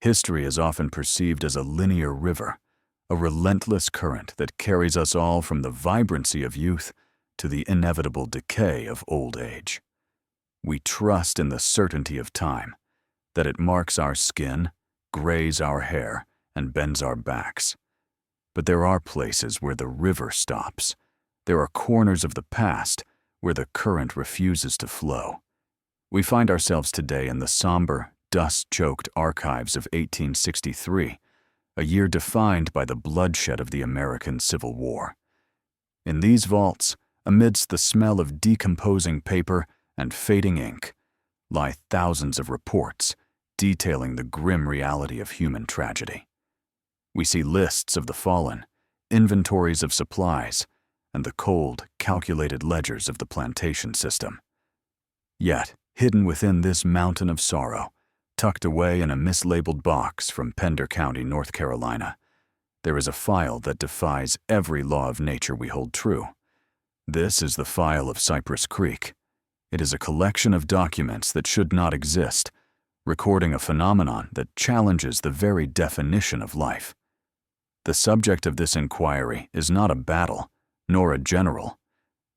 History is often perceived as a linear river, a relentless current that carries us all from the vibrancy of youth to the inevitable decay of old age. We trust in the certainty of time, that it marks our skin, grays our hair, and bends our backs. But there are places where the river stops. There are corners of the past where the current refuses to flow. We find ourselves today in the somber, dust-choked archives of 1863, a year defined by the bloodshed of the American Civil War. In these vaults, amidst the smell of decomposing paper and fading ink, lie thousands of reports detailing the grim reality of human tragedy. We see lists of the fallen, inventories of supplies, and the cold, calculated ledgers of the plantation system. Yet, hidden within this mountain of sorrow, tucked away in a mislabeled box from Pender County, North Carolina, there is a file that defies every law of nature we hold true. This is the file of Cypress Creek. It is a collection of documents that should not exist, recording a phenomenon that challenges the very definition of life. The subject of this inquiry is not a battle, nor a general,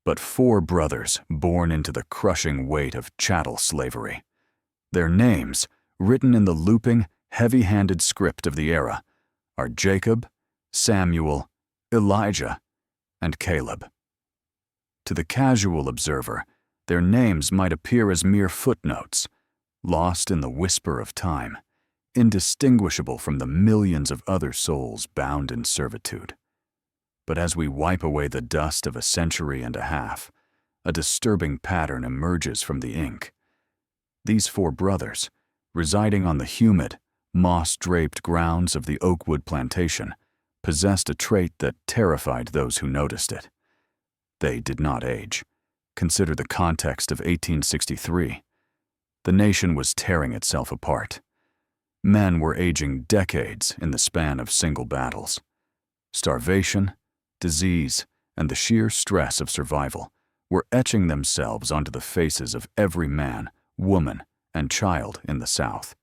but 4 brothers born into the crushing weight of chattel slavery. Their names, written in the looping, heavy-handed script of the era, are Jacob, Samuel, Elijah, and Caleb. To the casual observer, their names might appear as mere footnotes, lost in the whisper of time, indistinguishable from the millions of other souls bound in servitude. But as we wipe away the dust of a century and a half, a disturbing pattern emerges from the ink. These 4 brothers, residing on the humid, moss-draped grounds of the Oakwood plantation, possessed a trait that terrified those who noticed it. They did not age. Consider the context of 1863. The nation was tearing itself apart. Men were aging decades in the span of single battles. Starvation, disease, and the sheer stress of survival were etching themselves onto the faces of every man, woman, and child in the South.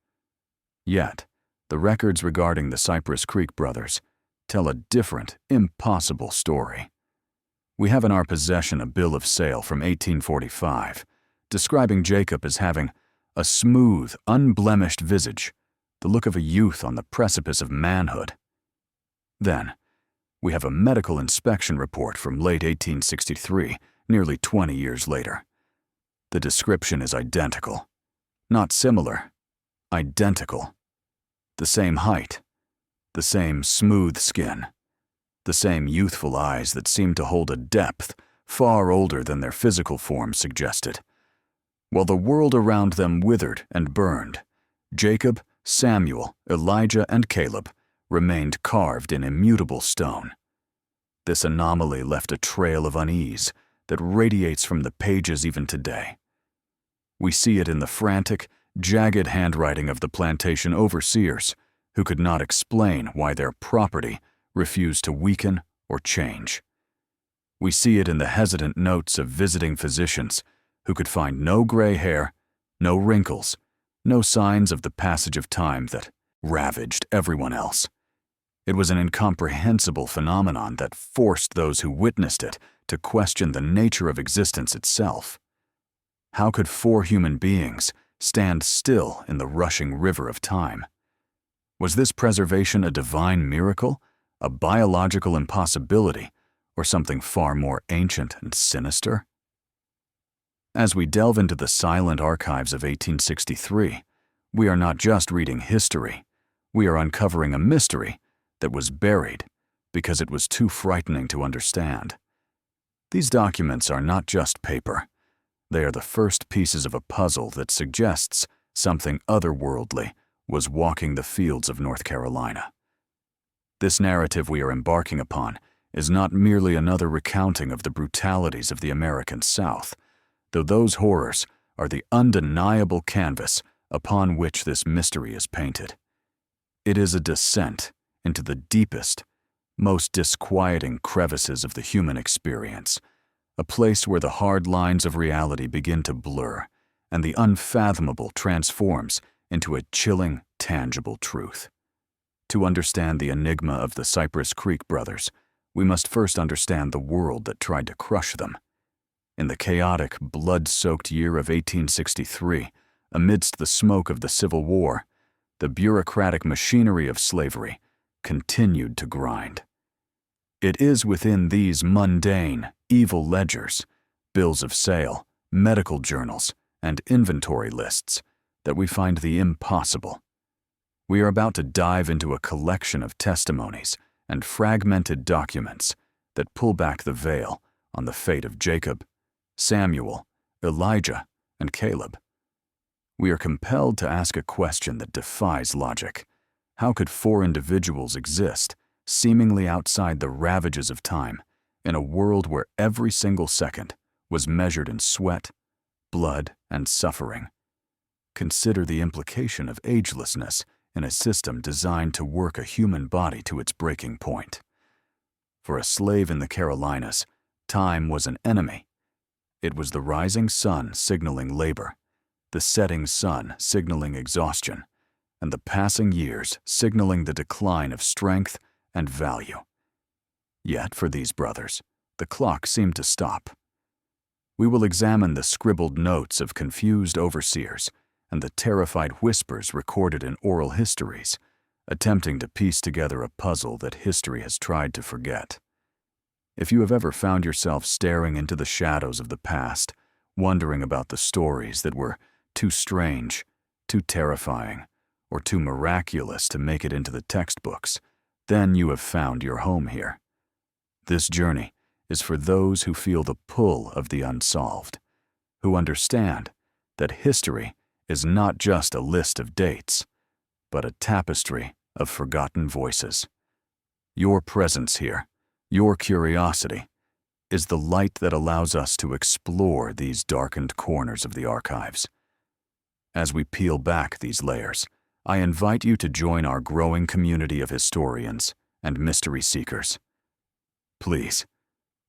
Yet, the records regarding the Cypress Creek brothers tell a different, impossible story. We have in our possession a bill of sale from 1845, describing Jacob as having a smooth, unblemished visage, the look of a youth on the precipice of manhood. Then, we have a medical inspection report from late 1863, nearly 20 years later. The description is identical. Not similar, identical. The same height, the same smooth skin, the same youthful eyes that seemed to hold a depth far older than their physical forms suggested. While the world around them withered and burned, Jacob, Samuel, Elijah, and Caleb remained carved in immutable stone. This anomaly left a trail of unease that radiates from the pages even today. We see it in the frantic, jagged handwriting of the plantation overseers, who could not explain why their property refused to weaken or change. We see it in the hesitant notes of visiting physicians, who could find no gray hair, no wrinkles, no signs of the passage of time that ravaged everyone else. It was an incomprehensible phenomenon that forced those who witnessed it to question the nature of existence itself. How could 4 human beings stand still in the rushing river of time? Was this preservation a divine miracle, a biological impossibility, or something far more ancient and sinister? As we delve into the silent archives of 1863, we are not just reading history, we are uncovering a mystery that was buried because it was too frightening to understand. These documents are not just paper. They are the first pieces of a puzzle that suggests something otherworldly was walking the fields of North Carolina. This narrative we are embarking upon is not merely another recounting of the brutalities of the American South, though those horrors are the undeniable canvas upon which this mystery is painted. It is a descent into the deepest, most disquieting crevices of the human experience, a place where the hard lines of reality begin to blur and the unfathomable transforms into a chilling, tangible truth. To understand the enigma of the Cypress Creek brothers, we must first understand the world that tried to crush them. In the chaotic, blood-soaked year of 1863, amidst the smoke of the Civil War, the bureaucratic machinery of slavery continued to grind. It is within these mundane, evil ledgers, bills of sale, medical journals, and inventory lists that we find the impossible. We are about to dive into a collection of testimonies and fragmented documents that pull back the veil on the fate of Jacob, Samuel, Elijah, and Caleb. We are compelled to ask a question that defies logic. How could four individuals exist, seemingly outside the ravages of time, in a world where every single second was measured in sweat, blood, and suffering? Consider the implication of agelessness in a system designed to work a human body to its breaking point. For a slave in the Carolinas, time was an enemy. It was the rising sun signaling labor, the setting sun signaling exhaustion, and the passing years signaling the decline of strength and value. Yet, for these brothers, the clock seemed to stop. We will examine the scribbled notes of confused overseers and the terrified whispers recorded in oral histories, attempting to piece together a puzzle that history has tried to forget. If you have ever found yourself staring into the shadows of the past, wondering about the stories that were too strange, too terrifying, or too miraculous to make it into the textbooks, then you have found your home here. This journey is for those who feel the pull of the unsolved, who understand that history is not just a list of dates, but a tapestry of forgotten voices. Your presence here, your curiosity, is the light that allows us to explore these darkened corners of the archives. As we peel back these layers, I invite you to join our growing community of historians and mystery seekers. Please,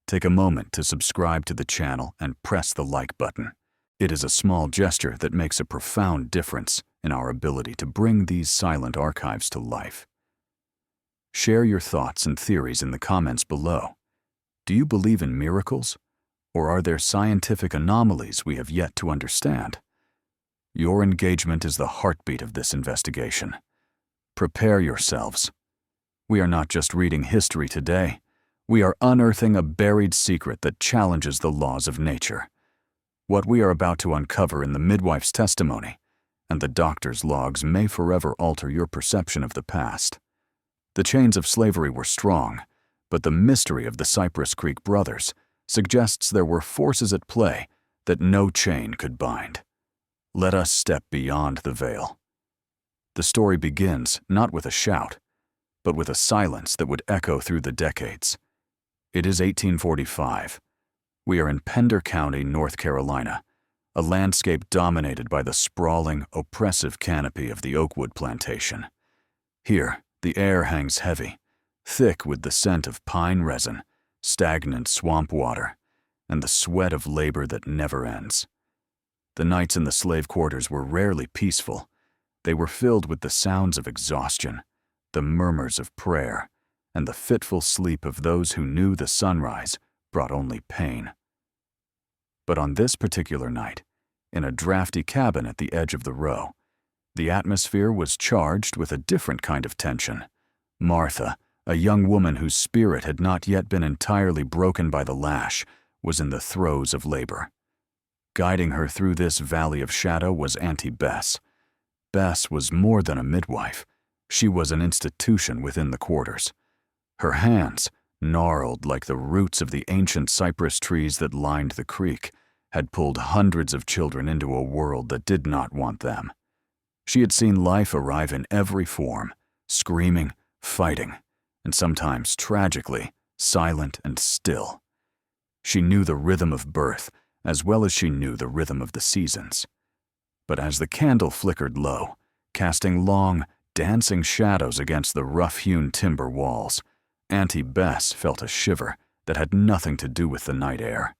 take a moment to subscribe to the channel and press the like button. It is a small gesture that makes a profound difference in our ability to bring these silent archives to life. Share your thoughts and theories in the comments below. Do you believe in miracles, or are there scientific anomalies we have yet to understand? Your engagement is the heartbeat of this investigation. Prepare yourselves. We are not just reading history today. We are unearthing a buried secret that challenges the laws of nature. What we are about to uncover in the midwife's testimony and the doctor's logs may forever alter your perception of the past. The chains of slavery were strong, but the mystery of the Cypress Creek brothers suggests there were forces at play that no chain could bind. Let us step beyond the veil. The story begins not with a shout, but with a silence that would echo through the decades. It is 1845. We are in Pender County, North Carolina, a landscape dominated by the sprawling, oppressive canopy of the Oakwood plantation. Here, the air hangs heavy, thick with the scent of pine resin, stagnant swamp water, and the sweat of labor that never ends. The nights in the slave quarters were rarely peaceful. They were filled with the sounds of exhaustion, the murmurs of prayer, and the fitful sleep of those who knew the sunrise brought only pain. But on this particular night, in a drafty cabin at the edge of the row, the atmosphere was charged with a different kind of tension. Martha, a young woman whose spirit had not yet been entirely broken by the lash, was in the throes of labor. Guiding her through this valley of shadow was Auntie Bess. Bess was more than a midwife. She was an institution within the quarters. Her hands, gnarled like the roots of the ancient cypress trees that lined the creek, had pulled hundreds of children into a world that did not want them. She had seen life arrive in every form, screaming, fighting, and sometimes tragically, silent and still. She knew the rhythm of birth as well as she knew the rhythm of the seasons. But as the candle flickered low, casting long, dancing shadows against the rough-hewn timber walls, Auntie Bess felt a shiver that had nothing to do with the night air.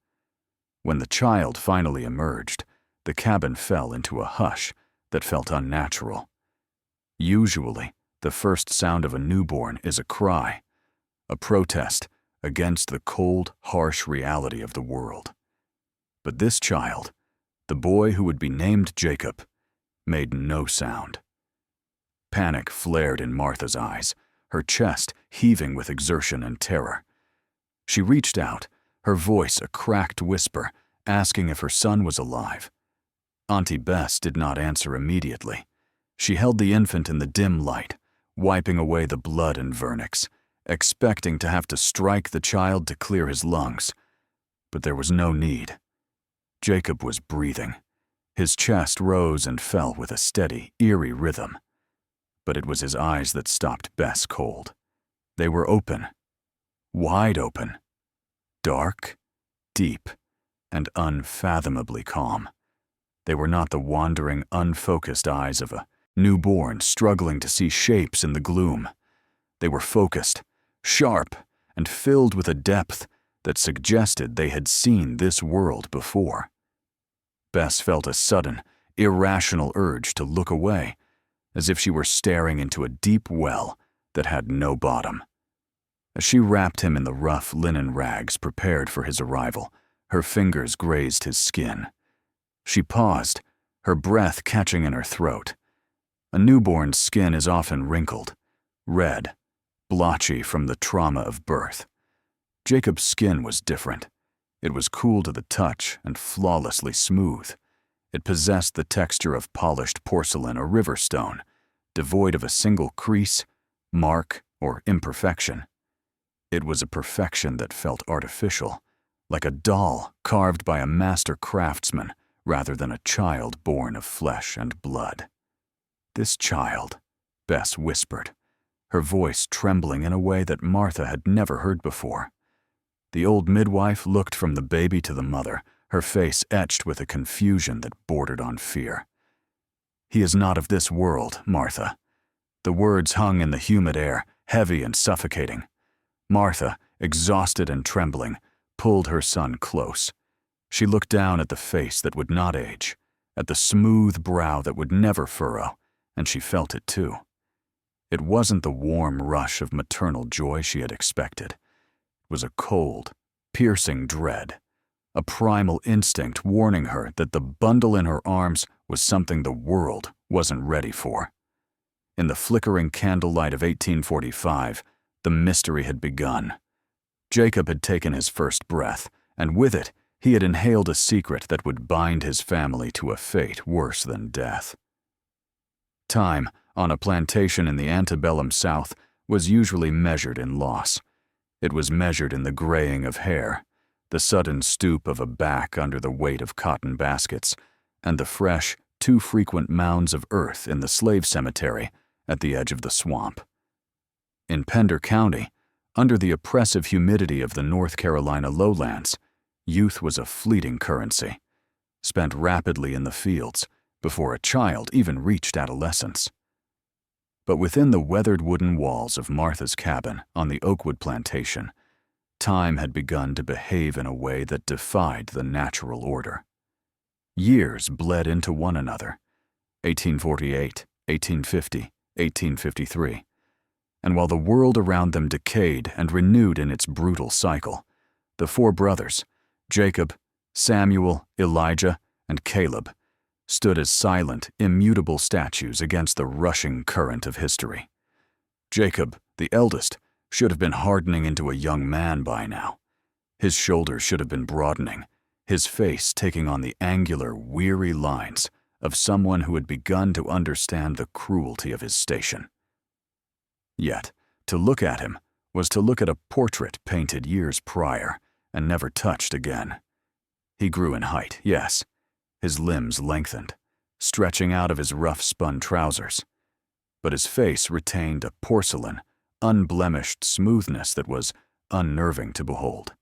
When the child finally emerged, the cabin fell into a hush that felt unnatural. Usually, the first sound of a newborn is a cry, a protest against the cold, harsh reality of the world. But this child, the boy who would be named Jacob, made no sound. Panic flared in Martha's eyes, her chest heaving with exertion and terror. She reached out, her voice a cracked whisper, asking if her son was alive. Auntie Bess did not answer immediately. She held the infant in the dim light, wiping away the blood and vernix, expecting to have to strike the child to clear his lungs. But there was no need. Jacob was breathing. His chest rose and fell with a steady, eerie rhythm. But it was his eyes that stopped Bess cold. They were open, wide open, dark, deep, and unfathomably calm. They were not the wandering, unfocused eyes of a newborn struggling to see shapes in the gloom. They were focused, sharp, and filled with a depth that suggested they had seen this world before. Bess felt a sudden, irrational urge to look away, as if she were staring into a deep well that had no bottom. As she wrapped him in the rough linen rags prepared for his arrival, her fingers grazed his skin. She paused, her breath catching in her throat. A newborn's skin is often wrinkled, red, blotchy from the trauma of birth. Jacob's skin was different. It was cool to the touch and flawlessly smooth. It possessed the texture of polished porcelain or river stone, devoid of a single crease, mark, or imperfection. It was a perfection that felt artificial, like a doll carved by a master craftsman rather than a child born of flesh and blood. "This child," Bess whispered, her voice trembling in a way that Martha had never heard before. The old midwife looked from the baby to the mother, her face etched with a confusion that bordered on fear. "He is not of this world, Martha." The words hung in the humid air, heavy and suffocating. Martha, exhausted and trembling, pulled her son close. She looked down at the face that would not age, at the smooth brow that would never furrow, and she felt it too. It wasn't the warm rush of maternal joy she had expected. It was a cold, piercing dread, a primal instinct warning her that the bundle in her arms was something the world wasn't ready for. In the flickering candlelight of 1845, the mystery had begun. Jacob had taken his first breath, and with it, he had inhaled a secret that would bind his family to a fate worse than death. Time, on a plantation in the antebellum South, was usually measured in loss. It was measured in the graying of hair, the sudden stoop of a back under the weight of cotton baskets, and the fresh, too frequent mounds of earth in the slave cemetery at the edge of the swamp. In Pender County, under the oppressive humidity of the North Carolina lowlands, youth was a fleeting currency, spent rapidly in the fields before a child even reached adolescence. But within the weathered wooden walls of Martha's cabin on the Oakwood plantation, time had begun to behave in a way that defied the natural order. Years bled into one another, 1848, 1850, 1853, and while the world around them decayed and renewed in its brutal cycle, the four brothers, Jacob, Samuel, Elijah, and Caleb, stood as silent, immutable statues against the rushing current of history. Jacob, the eldest, should have been hardening into a young man by now. His shoulders should have been broadening, his face taking on the angular, weary lines of someone who had begun to understand the cruelty of his station. Yet, to look at him was to look at a portrait painted years prior and never touched again. He grew in height, yes. His limbs lengthened, stretching out of his rough-spun trousers. But his face retained a porcelain, unblemished smoothness that was unnerving to behold.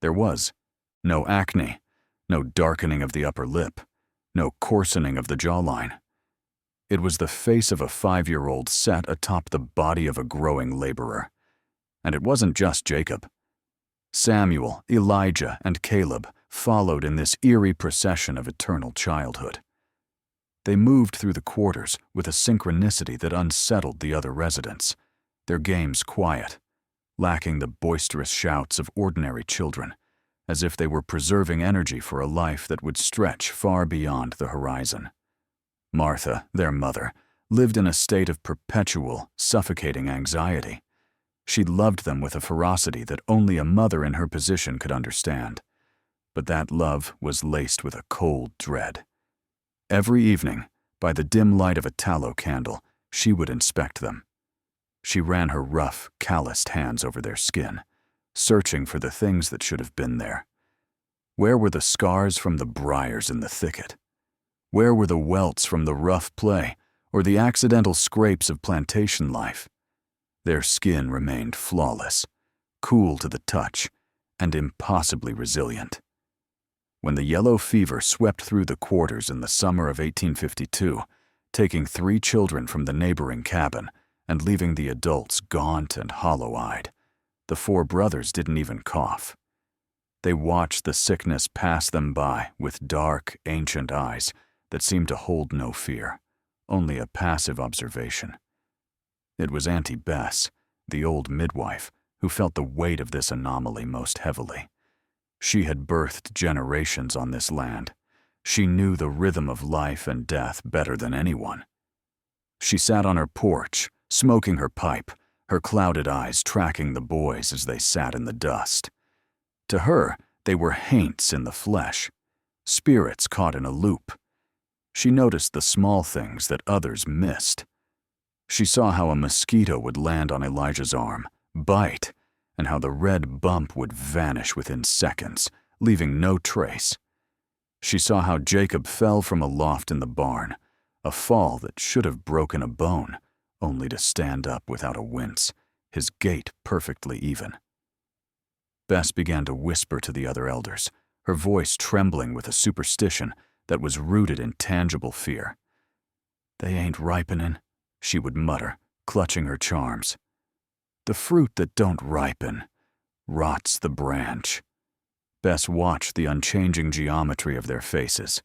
There was no acne, no darkening of the upper lip, no coarsening of the jawline. It was the face of a 5-year-old set atop the body of a growing laborer. And it wasn't just Jacob. Samuel, Elijah, and Caleb followed in this eerie procession of eternal childhood. They moved through the quarters with a synchronicity that unsettled the other residents, their games quiet, lacking the boisterous shouts of ordinary children, as if they were preserving energy for a life that would stretch far beyond the horizon. Martha, their mother, lived in a state of perpetual, suffocating anxiety. She loved them with a ferocity that only a mother in her position could understand. But that love was laced with a cold dread. Every evening, by the dim light of a tallow candle, she would inspect them. She ran her rough, calloused hands over their skin, searching for the things that should have been there. Where were the scars from the briars in the thicket? Where were the welts from the rough play or the accidental scrapes of plantation life? Their skin remained flawless, cool to the touch, and impossibly resilient. When the yellow fever swept through the quarters in the summer of 1852, taking 3 children from the neighboring cabin and leaving the adults gaunt and hollow-eyed, the 4 brothers didn't even cough. They watched the sickness pass them by with dark, ancient eyes that seemed to hold no fear, only a passive observation. It was Auntie Bess, the old midwife, who felt the weight of this anomaly most heavily. She had birthed generations on this land. She knew the rhythm of life and death better than anyone. She sat on her porch, smoking her pipe, her clouded eyes tracking the boys as they sat in the dust. To her, they were haints in the flesh, spirits caught in a loop. She noticed the small things that others missed. She saw how a mosquito would land on Elijah's arm, bite, and how the red bump would vanish within seconds, leaving no trace. She saw how Jacob fell from a loft in the barn, a fall that should have broken a bone, only to stand up without a wince, his gait perfectly even. Bess began to whisper to the other elders, her voice trembling with a superstition that was rooted in tangible fear. "They ain't ripening," she would mutter, clutching her charms. "The fruit that don't ripen rots the branch." Bess watched the unchanging geometry of their faces.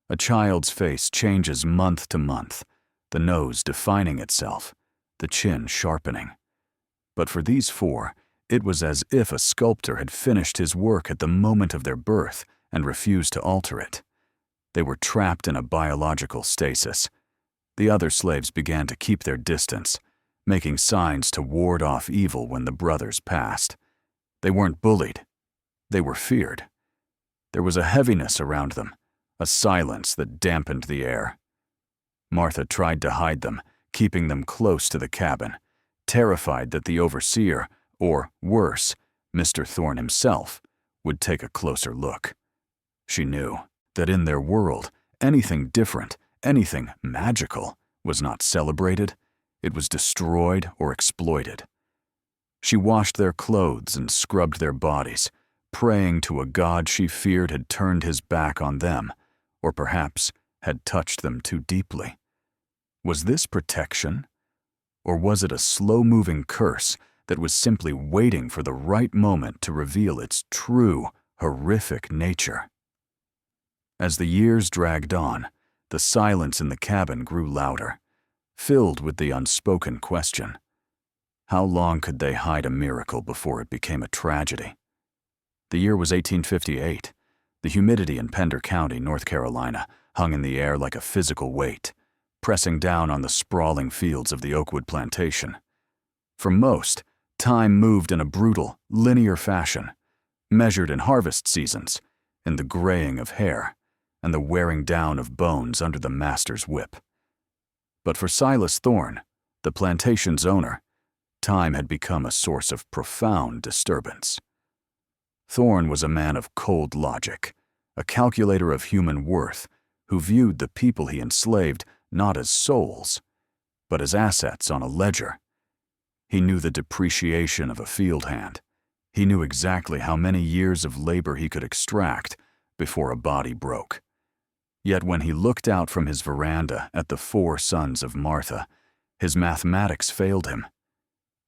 A child's face changes month to month, the nose defining itself, the chin sharpening. But for these 4, it was as if a sculptor had finished his work at the moment of their birth and refused to alter it. They were trapped in a biological stasis. The other slaves began to keep their distance, making signs to ward off evil when the brothers passed. They weren't bullied. They were feared. There was a heaviness around them, a silence that dampened the air. Martha tried to hide them, keeping them close to the cabin, terrified that the overseer, or worse, Mr. Thorne himself, would take a closer look. She knew that in their world, anything different, anything magical, was not celebrated. It was destroyed or exploited. She washed their clothes and scrubbed their bodies, praying to a God she feared had turned his back on them, or perhaps had touched them too deeply. Was this protection? Or was it a slow-moving curse that was simply waiting for the right moment to reveal its true, horrific nature? As the years dragged on, the silence in the cabin grew louder, filled with the unspoken question. How long could they hide a miracle before it became a tragedy? The year was 1858. The humidity in Pender County, North Carolina, hung in the air like a physical weight, pressing down on the sprawling fields of the Oakwood plantation. For most, time moved in a brutal, linear fashion, measured in harvest seasons, in the graying of hair, and the wearing down of bones under the master's whip. But for Silas Thorne, the plantation's owner, time had become a source of profound disturbance. Thorne was a man of cold logic, a calculator of human worth, who viewed the people he enslaved not as souls, but as assets on a ledger. He knew the depreciation of a field hand. He knew exactly how many years of labor he could extract before a body broke. Yet when he looked out from his veranda at the 4 sons of Martha, his mathematics failed him.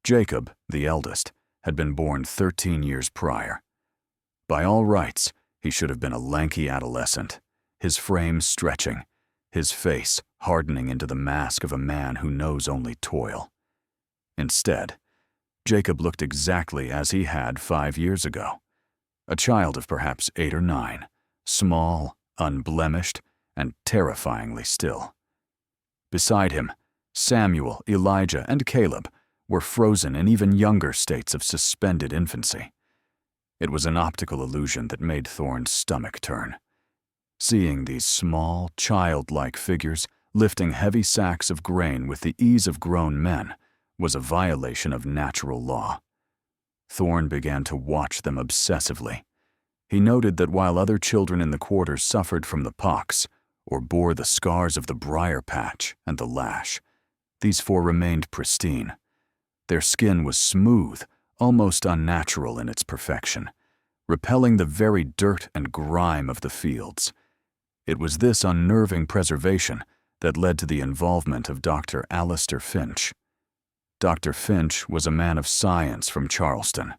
Jacob, the eldest, had been born 13 years prior. By all rights, he should have been a lanky adolescent, his frame stretching, his face hardening into the mask of a man who knows only toil. Instead, Jacob looked exactly as he had 5 years ago, a child of perhaps 8 or 9, small, unblemished, and terrifyingly still. Beside him, Samuel, Elijah, and Caleb were frozen in even younger states of suspended infancy. It was an optical illusion that made Thorne's stomach turn. Seeing these small, childlike figures lifting heavy sacks of grain with the ease of grown men was a violation of natural law. Thorne began to watch them obsessively. He noted that while other children in the quarters suffered from the pox or bore the scars of the briar patch and the lash, these 4 remained pristine. Their skin was smooth, almost unnatural in its perfection, repelling the very dirt and grime of the fields. It was this unnerving preservation that led to the involvement of Dr. Alistair Finch. Dr. Finch was a man of science from Charleston,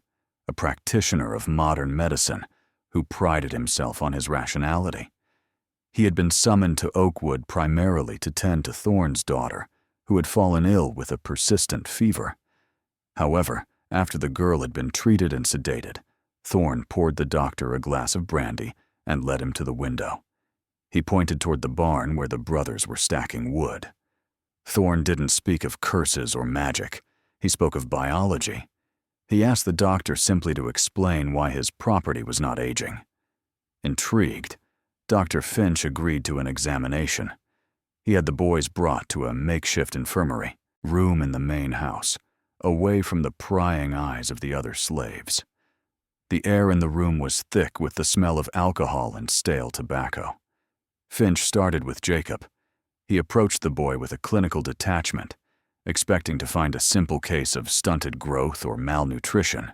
a practitioner of modern medicine who prided himself on his rationality. He had been summoned to Oakwood primarily to tend to Thorne's daughter, who had fallen ill with a persistent fever. However, after the girl had been treated and sedated, Thorne poured the doctor a glass of brandy and led him to the window. He pointed toward the barn where the brothers were stacking wood. Thorne didn't speak of curses or magic. He spoke of biology. He asked the doctor simply to explain why his property was not aging. Intrigued, Dr. Finch agreed to an examination. He had the boys brought to a makeshift infirmary, room in the main house, away from the prying eyes of the other slaves. The air in the room was thick with the smell of alcohol and stale tobacco. Finch started with Jacob. He approached the boy with a clinical detachment, expecting to find a simple case of stunted growth or malnutrition.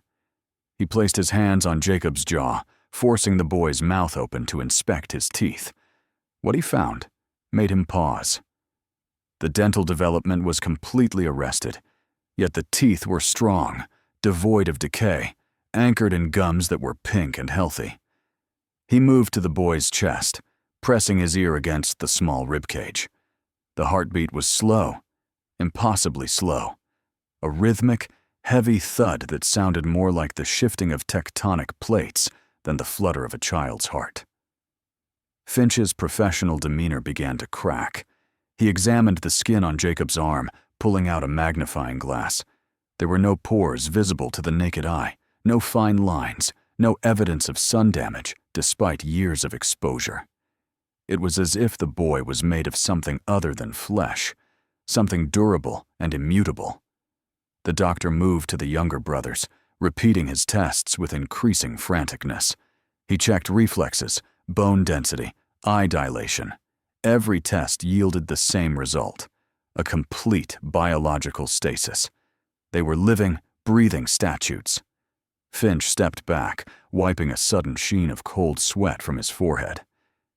He placed his hands on Jacob's jaw, forcing the boy's mouth open to inspect his teeth. What he found made him pause. The dental development was completely arrested, yet the teeth were strong, devoid of decay, anchored in gums that were pink and healthy. He moved to the boy's chest, pressing his ear against the small ribcage. The heartbeat was slow, impossibly slow, a rhythmic, heavy thud that sounded more like the shifting of tectonic plates than the flutter of a child's heart. Finch's professional demeanor began to crack. He examined the skin on Jacob's arm, pulling out a magnifying glass. There were no pores visible to the naked eye, no fine lines, no evidence of sun damage, despite years of exposure. It was as if the boy was made of something other than flesh, something durable and immutable. The doctor moved to the younger brothers, repeating his tests with increasing franticness. He checked reflexes, bone density, eye dilation. Every test yielded the same result, a complete biological stasis. They were living, breathing statutes. Finch stepped back, wiping a sudden sheen of cold sweat from his forehead.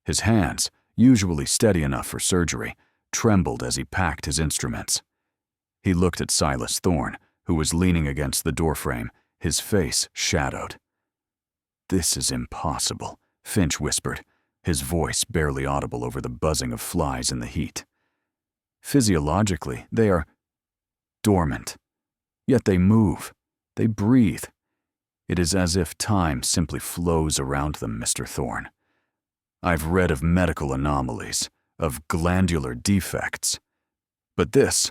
His hands, usually steady enough for surgery, trembled as he packed his instruments. He looked at Silas Thorne, who was leaning against the doorframe, his face shadowed. "This is impossible," Finch whispered, his voice barely audible over the buzzing of flies in the heat. "Physiologically, they are dormant. Yet they move. They breathe. It is as if time simply flows around them, Mr. Thorne. I've read of medical anomalies, of glandular defects. But this—"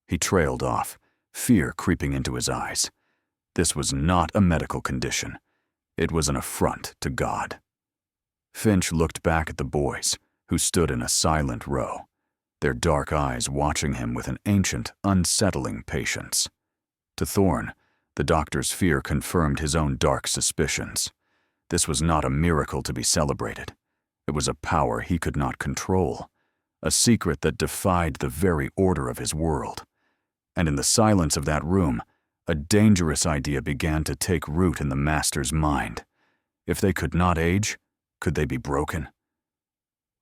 He trailed off, fear creeping into his eyes. This was not a medical condition. It was an affront to God. Finch looked back at the boys, who stood in a silent row, their dark eyes watching him with an ancient, unsettling patience. To Thorne, the doctor's fear confirmed his own dark suspicions. This was not a miracle to be celebrated. It was a power he could not control, a secret that defied the very order of his world. And in the silence of that room, a dangerous idea began to take root in the master's mind. If they could not age, could they be broken?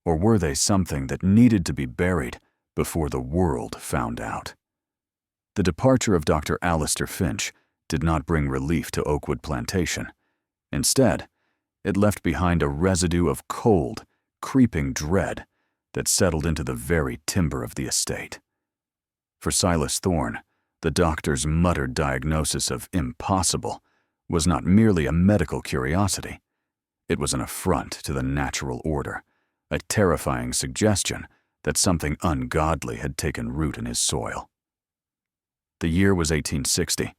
Or were they something that needed to be buried before the world found out? The departure of Dr. Alistair Finch did not bring relief to Oakwood Plantation. Instead, it left behind a residue of cold, creeping dread that settled into the very timber of the estate. For Silas Thorne, the doctor's muttered diagnosis of impossible was not merely a medical curiosity. It was an affront to the natural order, a terrifying suggestion that something ungodly had taken root in his soil. The year was 1860,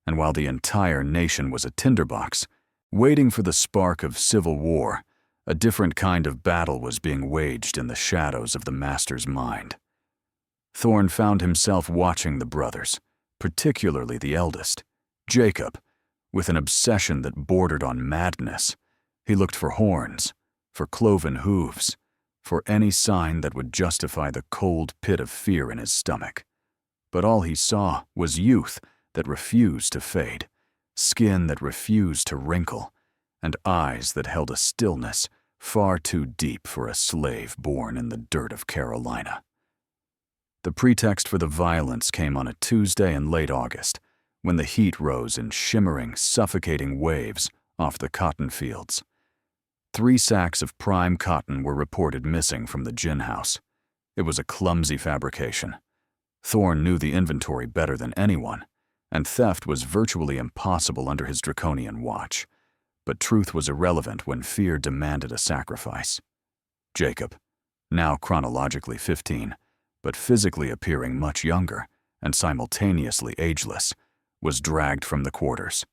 and while the entire nation was a tinderbox, waiting for the spark of civil war, a different kind of battle was being waged in the shadows of the master's mind. Thorne found himself watching the brothers, particularly the eldest, Jacob, with an obsession that bordered on madness. He looked for horns, for cloven hooves, for any sign that would justify the cold pit of fear in his stomach. But all he saw was youth that refused to fade, skin that refused to wrinkle, and eyes that held a stillness far too deep for a slave born in the dirt of Carolina. The pretext for the violence came on a Tuesday in late August, when the heat rose in shimmering, suffocating waves off the cotton fields. 3 sacks of prime cotton were reported missing from the gin house. It was a clumsy fabrication. Thorne knew the inventory better than anyone, and theft was virtually impossible under his draconian watch. But truth was irrelevant when fear demanded a sacrifice. Jacob, now chronologically 15, but physically appearing much younger and simultaneously ageless, was dragged from the quarters.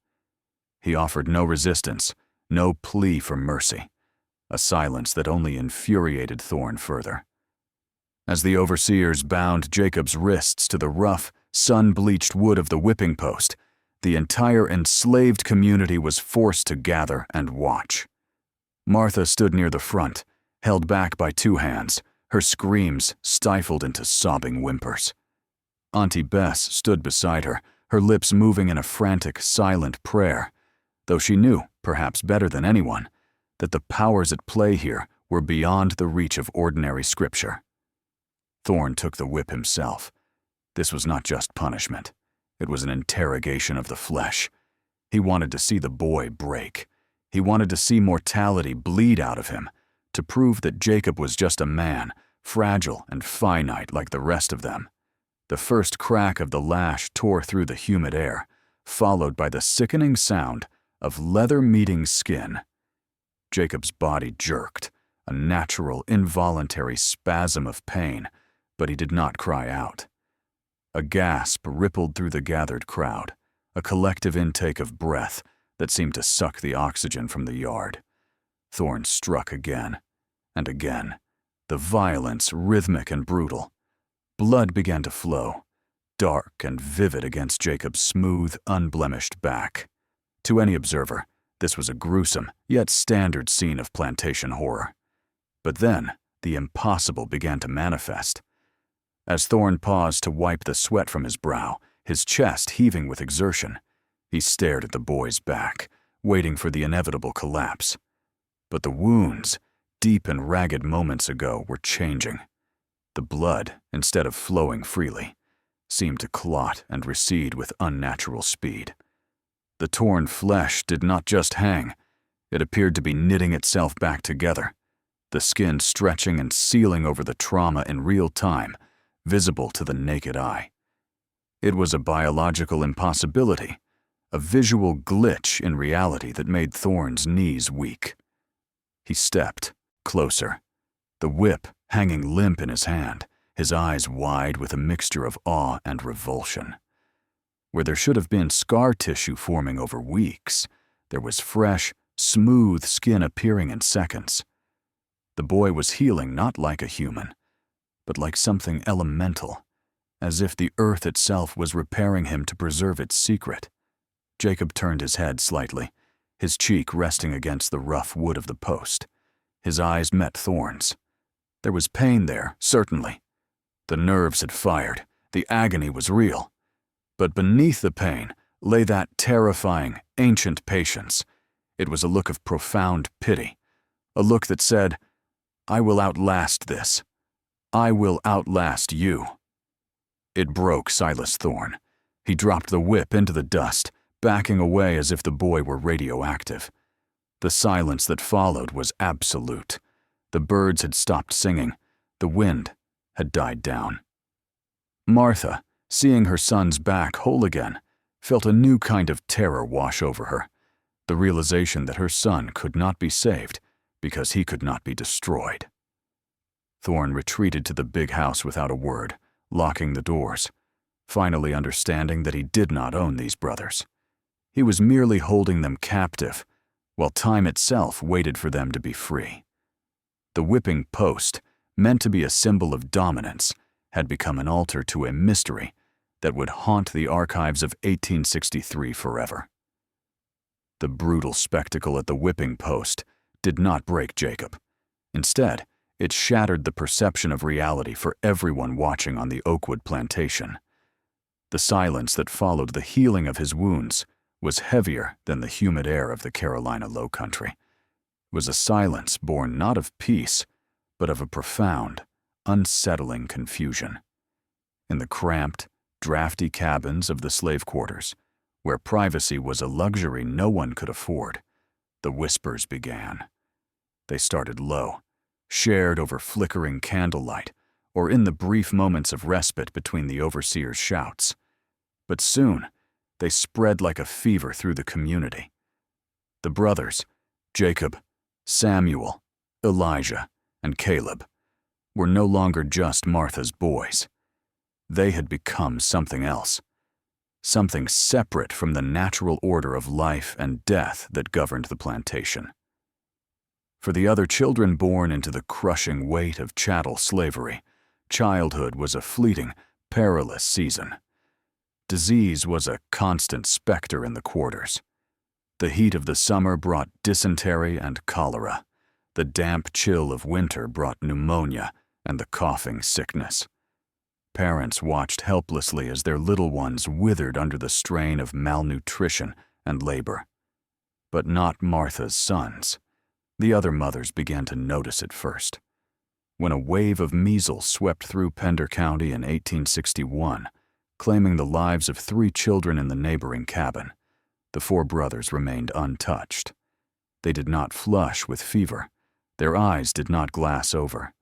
He offered no resistance, no plea for mercy, a silence that only infuriated Thorne further. As the overseers bound Jacob's wrists to the rough, sun-bleached wood of the whipping post, the entire enslaved community was forced to gather and watch. Martha stood near the front, held back by 2 hands, her screams stifled into sobbing whimpers. Auntie Bess stood beside her, her lips moving in a frantic, silent prayer, though she knew, perhaps better than anyone, that the powers at play here were beyond the reach of ordinary scripture. Thorne took the whip himself. This was not just punishment. It was an interrogation of the flesh. He wanted to see the boy break. He wanted to see mortality bleed out of him, to prove that Jacob was just a man, fragile and finite like the rest of them. The first crack of the lash tore through the humid air, followed by the sickening sound of leather meeting skin. Jacob's body jerked, a natural, involuntary spasm of pain, but he did not cry out. A gasp rippled through the gathered crowd, a collective intake of breath that seemed to suck the oxygen from the yard. Thorne struck again and again, the violence rhythmic and brutal. Blood began to flow, dark and vivid against Jacob's smooth, unblemished back. To any observer, this was a gruesome, yet standard scene of plantation horror. But then, the impossible began to manifest. As Thorne paused to wipe the sweat from his brow, his chest heaving with exertion, he stared at the boy's back, waiting for the inevitable collapse. But the wounds, deep and ragged moments ago, were changing. The blood, instead of flowing freely, seemed to clot and recede with unnatural speed. The torn flesh did not just hang, it appeared to be knitting itself back together, the skin stretching and sealing over the trauma in real time, visible to the naked eye. It was a biological impossibility, a visual glitch in reality that made Thorne's knees weak. He stepped closer, the whip hanging limp in his hand, his eyes wide with a mixture of awe and revulsion. Where there should have been scar tissue forming over weeks, there was fresh, smooth skin appearing in seconds. The boy was healing not like a human, but like something elemental, as if the earth itself was repairing him to preserve its secret. Jacob turned his head slightly, his cheek resting against the rough wood of the post. His eyes met Thorne's. There was pain there, certainly. The nerves had fired, the agony was real. But beneath the pain lay that terrifying, ancient patience. It was a look of profound pity, a look that said, "I will outlast this. I will outlast you." It broke Silas Thorne. He dropped the whip into the dust, backing away as if the boy were radioactive. The silence that followed was absolute. The birds had stopped singing. The wind had died down. Martha, seeing her son's back whole again, felt a new kind of terror wash over her, the realization that her son could not be saved because he could not be destroyed. Thorne retreated to the big house without a word, locking the doors, finally understanding that he did not own these brothers. He was merely holding them captive, while time itself waited for them to be free. The whipping post, meant to be a symbol of dominance, had become an altar to a mystery that would haunt the archives of 1863 forever. The brutal spectacle at the whipping post did not break Jacob. Instead, it shattered the perception of reality for everyone watching on the Oakwood plantation. The silence that followed the healing of his wounds was heavier than the humid air of the Carolina Low Country. It was a silence born not of peace, but of a profound, unsettling confusion. In the cramped, drafty cabins of the slave quarters, where privacy was a luxury no one could afford, the whispers began. They started low, shared over flickering candlelight, or in the brief moments of respite between the overseer's shouts. But soon, they spread like a fever through the community. The brothers, Jacob, Samuel, Elijah, and Caleb, were no longer just Martha's boys. They had become something else, something separate from the natural order of life and death that governed the plantation. For the other children born into the crushing weight of chattel slavery, childhood was a fleeting, perilous season. Disease was a constant specter in the quarters. The heat of the summer brought dysentery and cholera. The damp chill of winter brought pneumonia and the coughing sickness. Parents watched helplessly as their little ones withered under the strain of malnutrition and labor. But not Martha's sons. The other mothers began to notice it first. When a wave of measles swept through Pender County in 1861, claiming the lives of 3 children in the neighboring cabin, the 4 brothers remained untouched. They did not flush with fever. Their eyes did not glass over.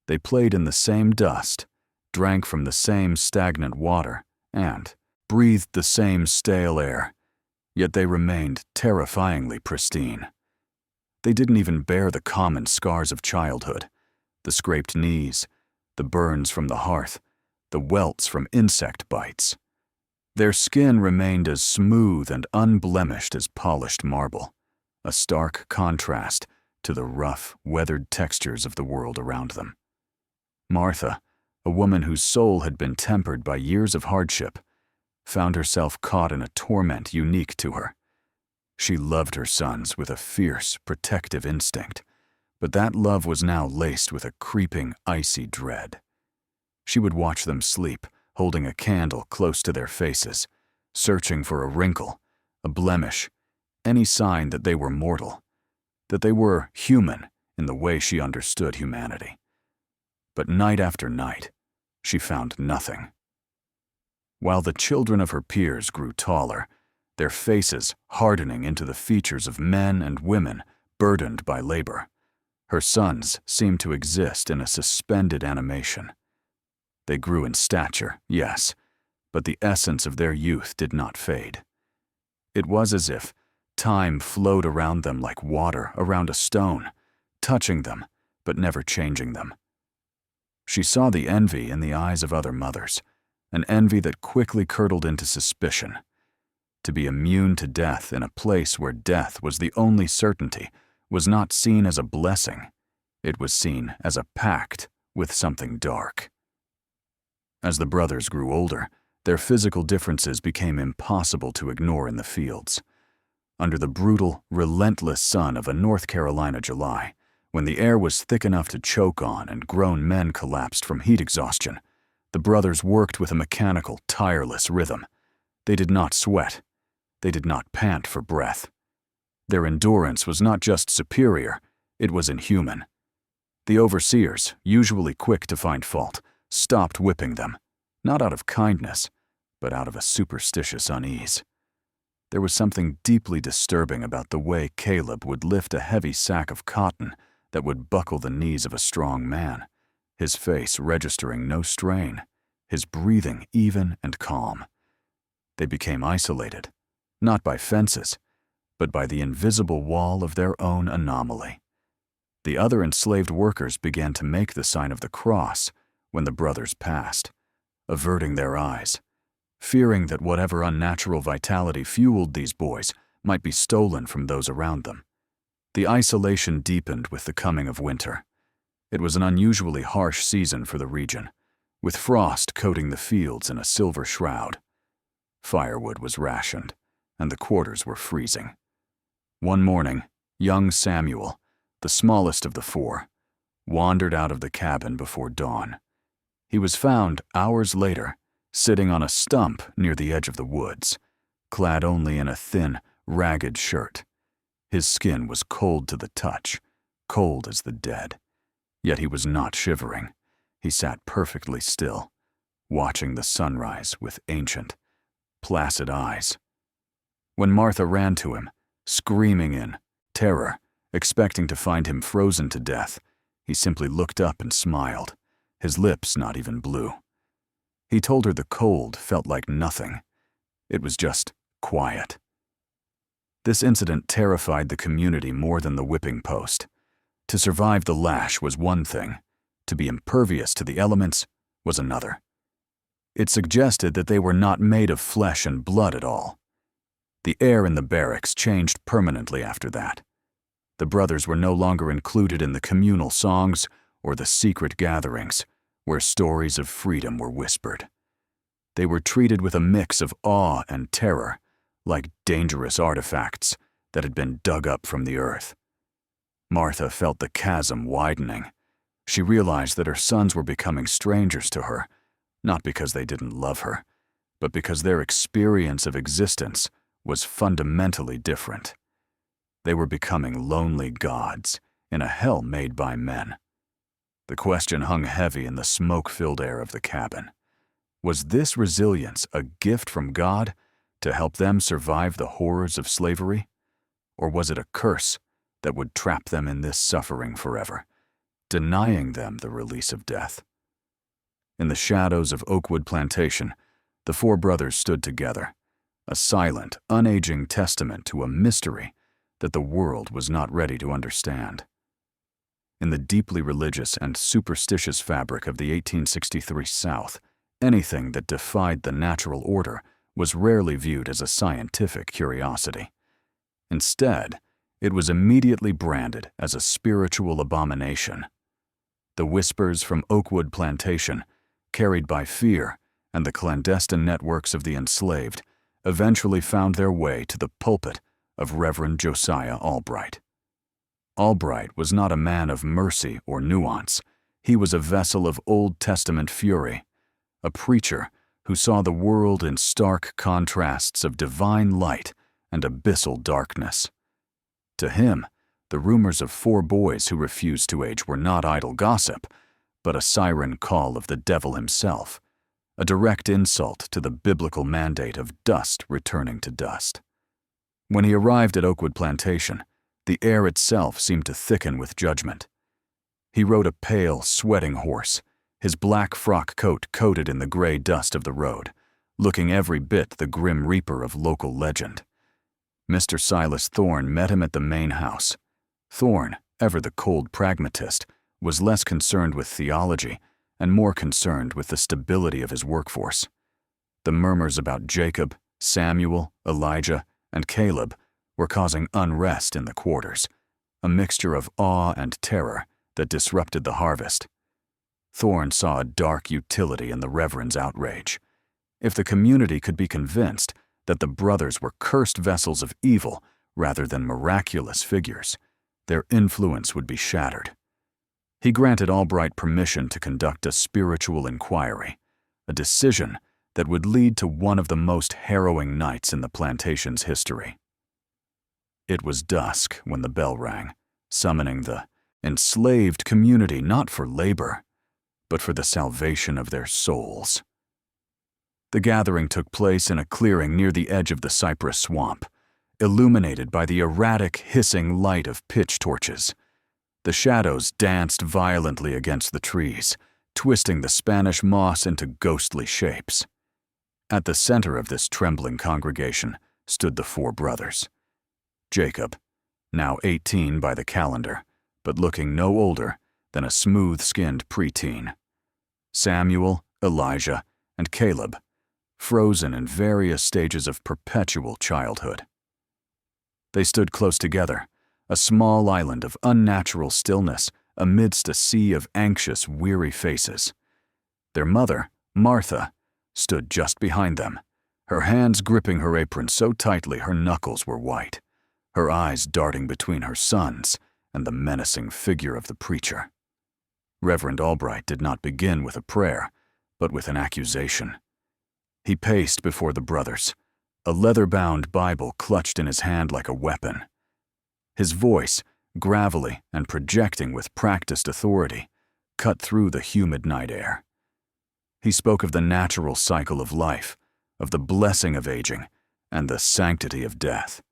They played in the same dust, drank from the same stagnant water, and breathed the same stale air, yet they remained terrifyingly pristine. They didn't even bear the common scars of childhood, the scraped knees, the burns from the hearth, the welts from insect bites. Their skin remained as smooth and unblemished as polished marble, a stark contrast to the rough, weathered textures of the world around them. Martha, a woman whose soul had been tempered by years of hardship, found herself caught in a torment unique to her. She loved her sons with a fierce, protective instinct, but that love was now laced with a creeping, icy dread. She would watch them sleep, holding a candle close to their faces, searching for a wrinkle, a blemish, any sign that they were mortal, that they were human in the way she understood humanity. But night after night, she found nothing. While the children of her peers grew taller, their faces hardening into the features of men and women burdened by labor, her sons seemed to exist in a suspended animation. They grew in stature, yes, but the essence of their youth did not fade. It was as if time flowed around them like water around a stone, touching them, but never changing them. She saw the envy in the eyes of other mothers, an envy that quickly curdled into suspicion. To be immune to death in a place where death was the only certainty was not seen as a blessing. It was seen as a pact with something dark. As the brothers grew older, their physical differences became impossible to ignore in the fields. Under the brutal, relentless sun of a North Carolina July, when the air was thick enough to choke on and grown men collapsed from heat exhaustion, the brothers worked with a mechanical, tireless rhythm. They did not sweat. They did not pant for breath. Their endurance was not just superior, it was inhuman. The overseers, usually quick to find fault, stopped whipping them, not out of kindness, but out of a superstitious unease. There was something deeply disturbing about the way Caleb would lift a heavy sack of cotton that would buckle the knees of a strong man, his face registering no strain, his breathing even and calm. They became isolated, not by fences, but by the invisible wall of their own anomaly. The other enslaved workers began to make the sign of the cross when the brothers passed, averting their eyes, fearing that whatever unnatural vitality fueled these boys might be stolen from those around them. The isolation deepened with the coming of winter. It was an unusually harsh season for the region, with frost coating the fields in a silver shroud. Firewood was rationed, and the quarters were freezing. One morning, young Samuel, the smallest of the four, wandered out of the cabin before dawn. He was found hours later, sitting on a stump near the edge of the woods, clad only in a thin, ragged shirt. His skin was cold to the touch, cold as the dead. Yet he was not shivering. He sat perfectly still, watching the sunrise with ancient, placid eyes. When Martha ran to him, screaming in terror, expecting to find him frozen to death, he simply looked up and smiled, his lips not even blue. He told her the cold felt like nothing. It was just quiet. This incident terrified the community more than the whipping post. To survive the lash was one thing. To be impervious to the elements was another. It suggested that they were not made of flesh and blood at all. The air in the barracks changed permanently after that. The brothers were no longer included in the communal songs or the secret gatherings where stories of freedom were whispered. They were treated with a mix of awe and terror, like dangerous artifacts that had been dug up from the earth. Martha felt the chasm widening. She realized that her sons were becoming strangers to her, not because they didn't love her, but because their experience of existence was fundamentally different. They were becoming lonely gods in a hell made by men. The question hung heavy in the smoke-filled air of the cabin. Was this resilience a gift from God to help them survive the horrors of slavery? Or was it a curse that would trap them in this suffering forever, denying them the release of death? In the shadows of Oakwood Plantation, the four brothers stood together, a silent, unaging testament to a mystery that the world was not ready to understand. In the deeply religious and superstitious fabric of the 1863 South, anything that defied the natural order was rarely viewed as a scientific curiosity. Instead, it was immediately branded as a spiritual abomination. The whispers from Oakwood Plantation, carried by fear and the clandestine networks of the enslaved, eventually found their way to the pulpit of Reverend Josiah Albright. Albright was not a man of mercy or nuance. He was a vessel of Old Testament fury, a preacher who saw the world in stark contrasts of divine light and abyssal darkness. To him, the rumors of four boys who refused to age were not idle gossip, but a siren call of the devil himself, a direct insult to the biblical mandate of dust returning to dust. When he arrived at Oakwood Plantation, the air itself seemed to thicken with judgment. He rode a pale, sweating horse, his black frock coat coated in the gray dust of the road, looking every bit the grim reaper of local legend. Mr. Silas Thorne met him at the main house. Thorne, ever the cold pragmatist, was less concerned with theology and more concerned with the stability of his workforce. The murmurs about Jacob, Samuel, Elijah, and Caleb were causing unrest in the quarters, a mixture of awe and terror that disrupted the harvest. Thorne saw a dark utility in the Reverend's outrage. If the community could be convinced that the brothers were cursed vessels of evil rather than miraculous figures, their influence would be shattered. He granted Albright permission to conduct a spiritual inquiry, a decision that would lead to one of the most harrowing nights in the plantation's history. It was dusk when the bell rang, summoning the enslaved community not for labor, but for the salvation of their souls. The gathering took place in a clearing near the edge of the cypress swamp, illuminated by the erratic, hissing light of pitch torches. The shadows danced violently against the trees, twisting the Spanish moss into ghostly shapes. At the center of this trembling congregation stood the four brothers. Jacob, now 18 by the calendar, but looking no older than a smooth-skinned preteen. Samuel, Elijah, and Caleb, frozen in various stages of perpetual childhood. They stood close together, a small island of unnatural stillness amidst a sea of anxious, weary faces. Their mother, Martha, stood just behind them, her hands gripping her apron so tightly her knuckles were white, her eyes darting between her sons and the menacing figure of the preacher. Reverend Albright did not begin with a prayer, but with an accusation. He paced before the brothers, a leather-bound Bible clutched in his hand like a weapon. His voice, gravelly and projecting with practiced authority, cut through the humid night air. He spoke of the natural cycle of life, of the blessing of aging, and the sanctity of death.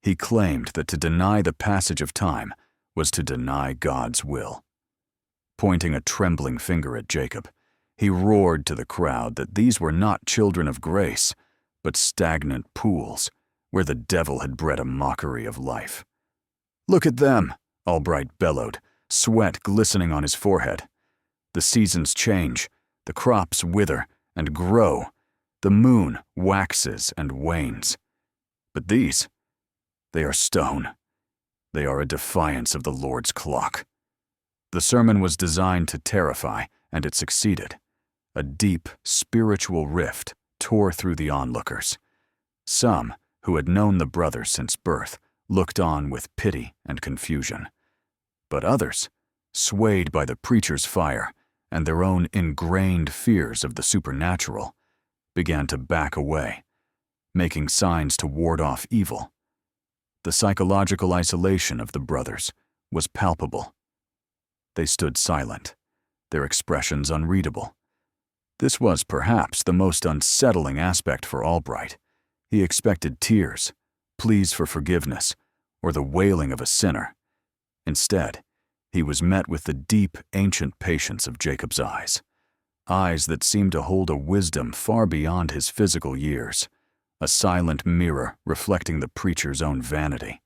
He claimed that to deny the passage of time was to deny God's will. Pointing a trembling finger at Jacob, he roared to the crowd that these were not children of grace, but stagnant pools where the devil had bred a mockery of life. "Look at them," Albright bellowed, sweat glistening on his forehead. "The seasons change, the crops wither and grow, the moon waxes and wanes. But these, they are stone. They are a defiance of the Lord's clock." The sermon was designed to terrify, and it succeeded. A deep, spiritual rift tore through the onlookers. Some, who had known the brothers since birth, looked on with pity and confusion. But others, swayed by the preacher's fire and their own ingrained fears of the supernatural, began to back away, making signs to ward off evil. The psychological isolation of the brothers was palpable. They stood silent, their expressions unreadable. This was perhaps the most unsettling aspect for Albright. He expected tears, pleas for forgiveness, or the wailing of a sinner. Instead, he was met with the deep, ancient patience of Jacob's eyes that seemed to hold a wisdom far beyond his physical years, a silent mirror reflecting the preacher's own vanity.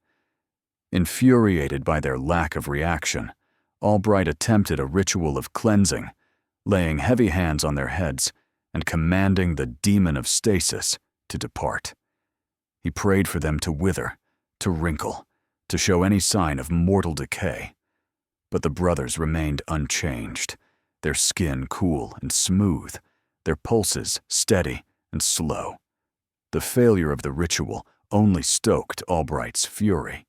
Infuriated by their lack of reaction, Albright attempted a ritual of cleansing, laying heavy hands on their heads and commanding the demon of stasis to depart. He prayed for them to wither, to wrinkle, to show any sign of mortal decay. But the brothers remained unchanged, their skin cool and smooth, their pulses steady and slow. The failure of the ritual only stoked Albright's fury.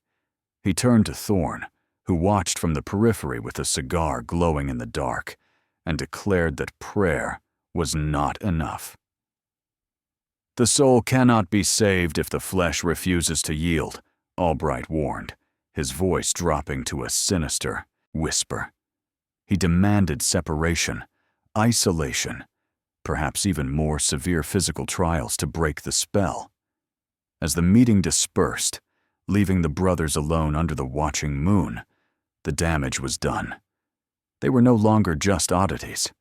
He turned to Thorne, who watched from the periphery with a cigar glowing in the dark, and declared that prayer was not enough. "The soul cannot be saved if the flesh refuses to yield," Albright warned, his voice dropping to a sinister whisper. He demanded separation, isolation, perhaps even more severe physical trials to break the spell. As the meeting dispersed, leaving the brothers alone under the watching moon, the damage was done. They were no longer just oddities.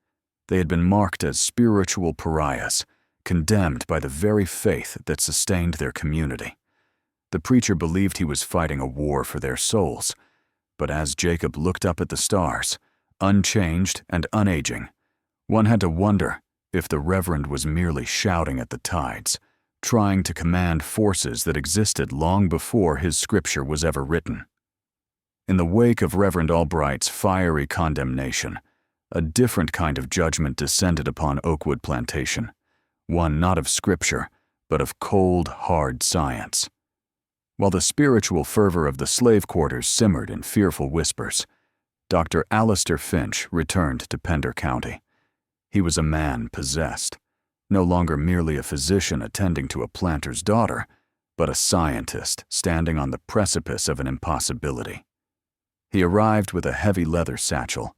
They had been marked as spiritual pariahs, condemned by the very faith that sustained their community. The preacher believed he was fighting a war for their souls, but as Jacob looked up at the stars, unchanged and unaging, one had to wonder if the Reverend was merely shouting at the tides, trying to command forces that existed long before his scripture was ever written. In the wake of Reverend Albright's fiery condemnation, a different kind of judgment descended upon Oakwood Plantation, one not of scripture, but of cold, hard science. While the spiritual fervor of the slave quarters simmered in fearful whispers, Dr. Alistair Finch returned to Pender County. He was a man possessed, no longer merely a physician attending to a planter's daughter, but a scientist standing on the precipice of an impossibility. He arrived with a heavy leather satchel,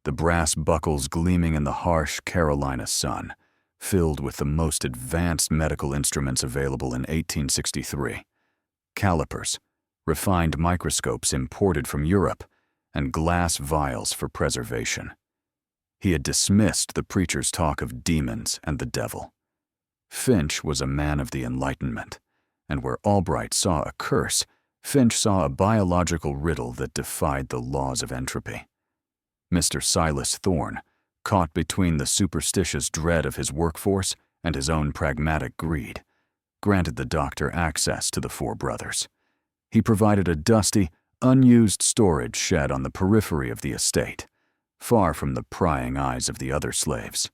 the brass buckles gleaming in the harsh Carolina sun, filled with the most advanced medical instruments available in 1863. Calipers, refined microscopes imported from Europe, and glass vials for preservation. He had dismissed the preacher's talk of demons and the devil. Finch was a man of the Enlightenment, and where Albright saw a curse, Finch saw a biological riddle that defied the laws of entropy. Mr. Silas Thorne, caught between the superstitious dread of his workforce and his own pragmatic greed, granted the doctor access to the four brothers. He provided a dusty, unused storage shed on the periphery of the estate, far from the prying eyes of the other slaves.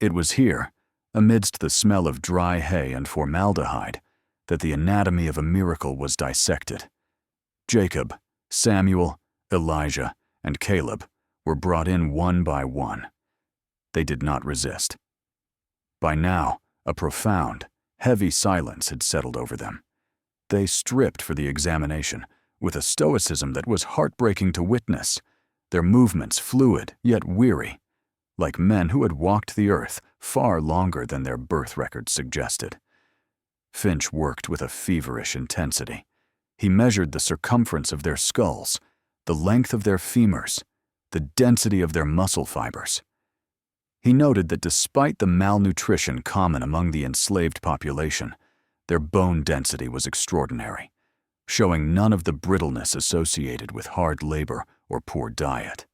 It was here, amidst the smell of dry hay and formaldehyde, that the anatomy of a miracle was dissected. Jacob, Samuel, Elijah, and Caleb were brought in one by one. They did not resist. By now, a profound, heavy silence had settled over them. They stripped for the examination, with a stoicism that was heartbreaking to witness, their movements fluid yet weary, like men who had walked the earth far longer than their birth records suggested. Finch worked with a feverish intensity. He measured the circumference of their skulls, the length of their femurs, the density of their muscle fibers. He noted that despite the malnutrition common among the enslaved population, their bone density was extraordinary, showing none of the brittleness associated with hard labor or poor diet.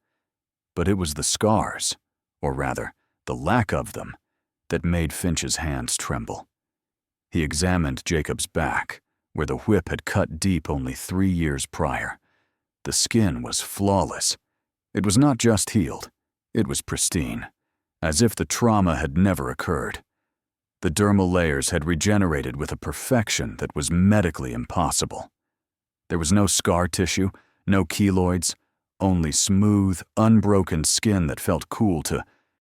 But it was the scars, or rather, the lack of them, that made Finch's hands tremble. He examined Jacob's back, where the whip had cut deep only 3 years prior. The skin was flawless. It was not just healed, it was pristine, as if the trauma had never occurred. The dermal layers had regenerated with a perfection that was medically impossible. There was no scar tissue, no keloids, only smooth, unbroken skin that felt cool to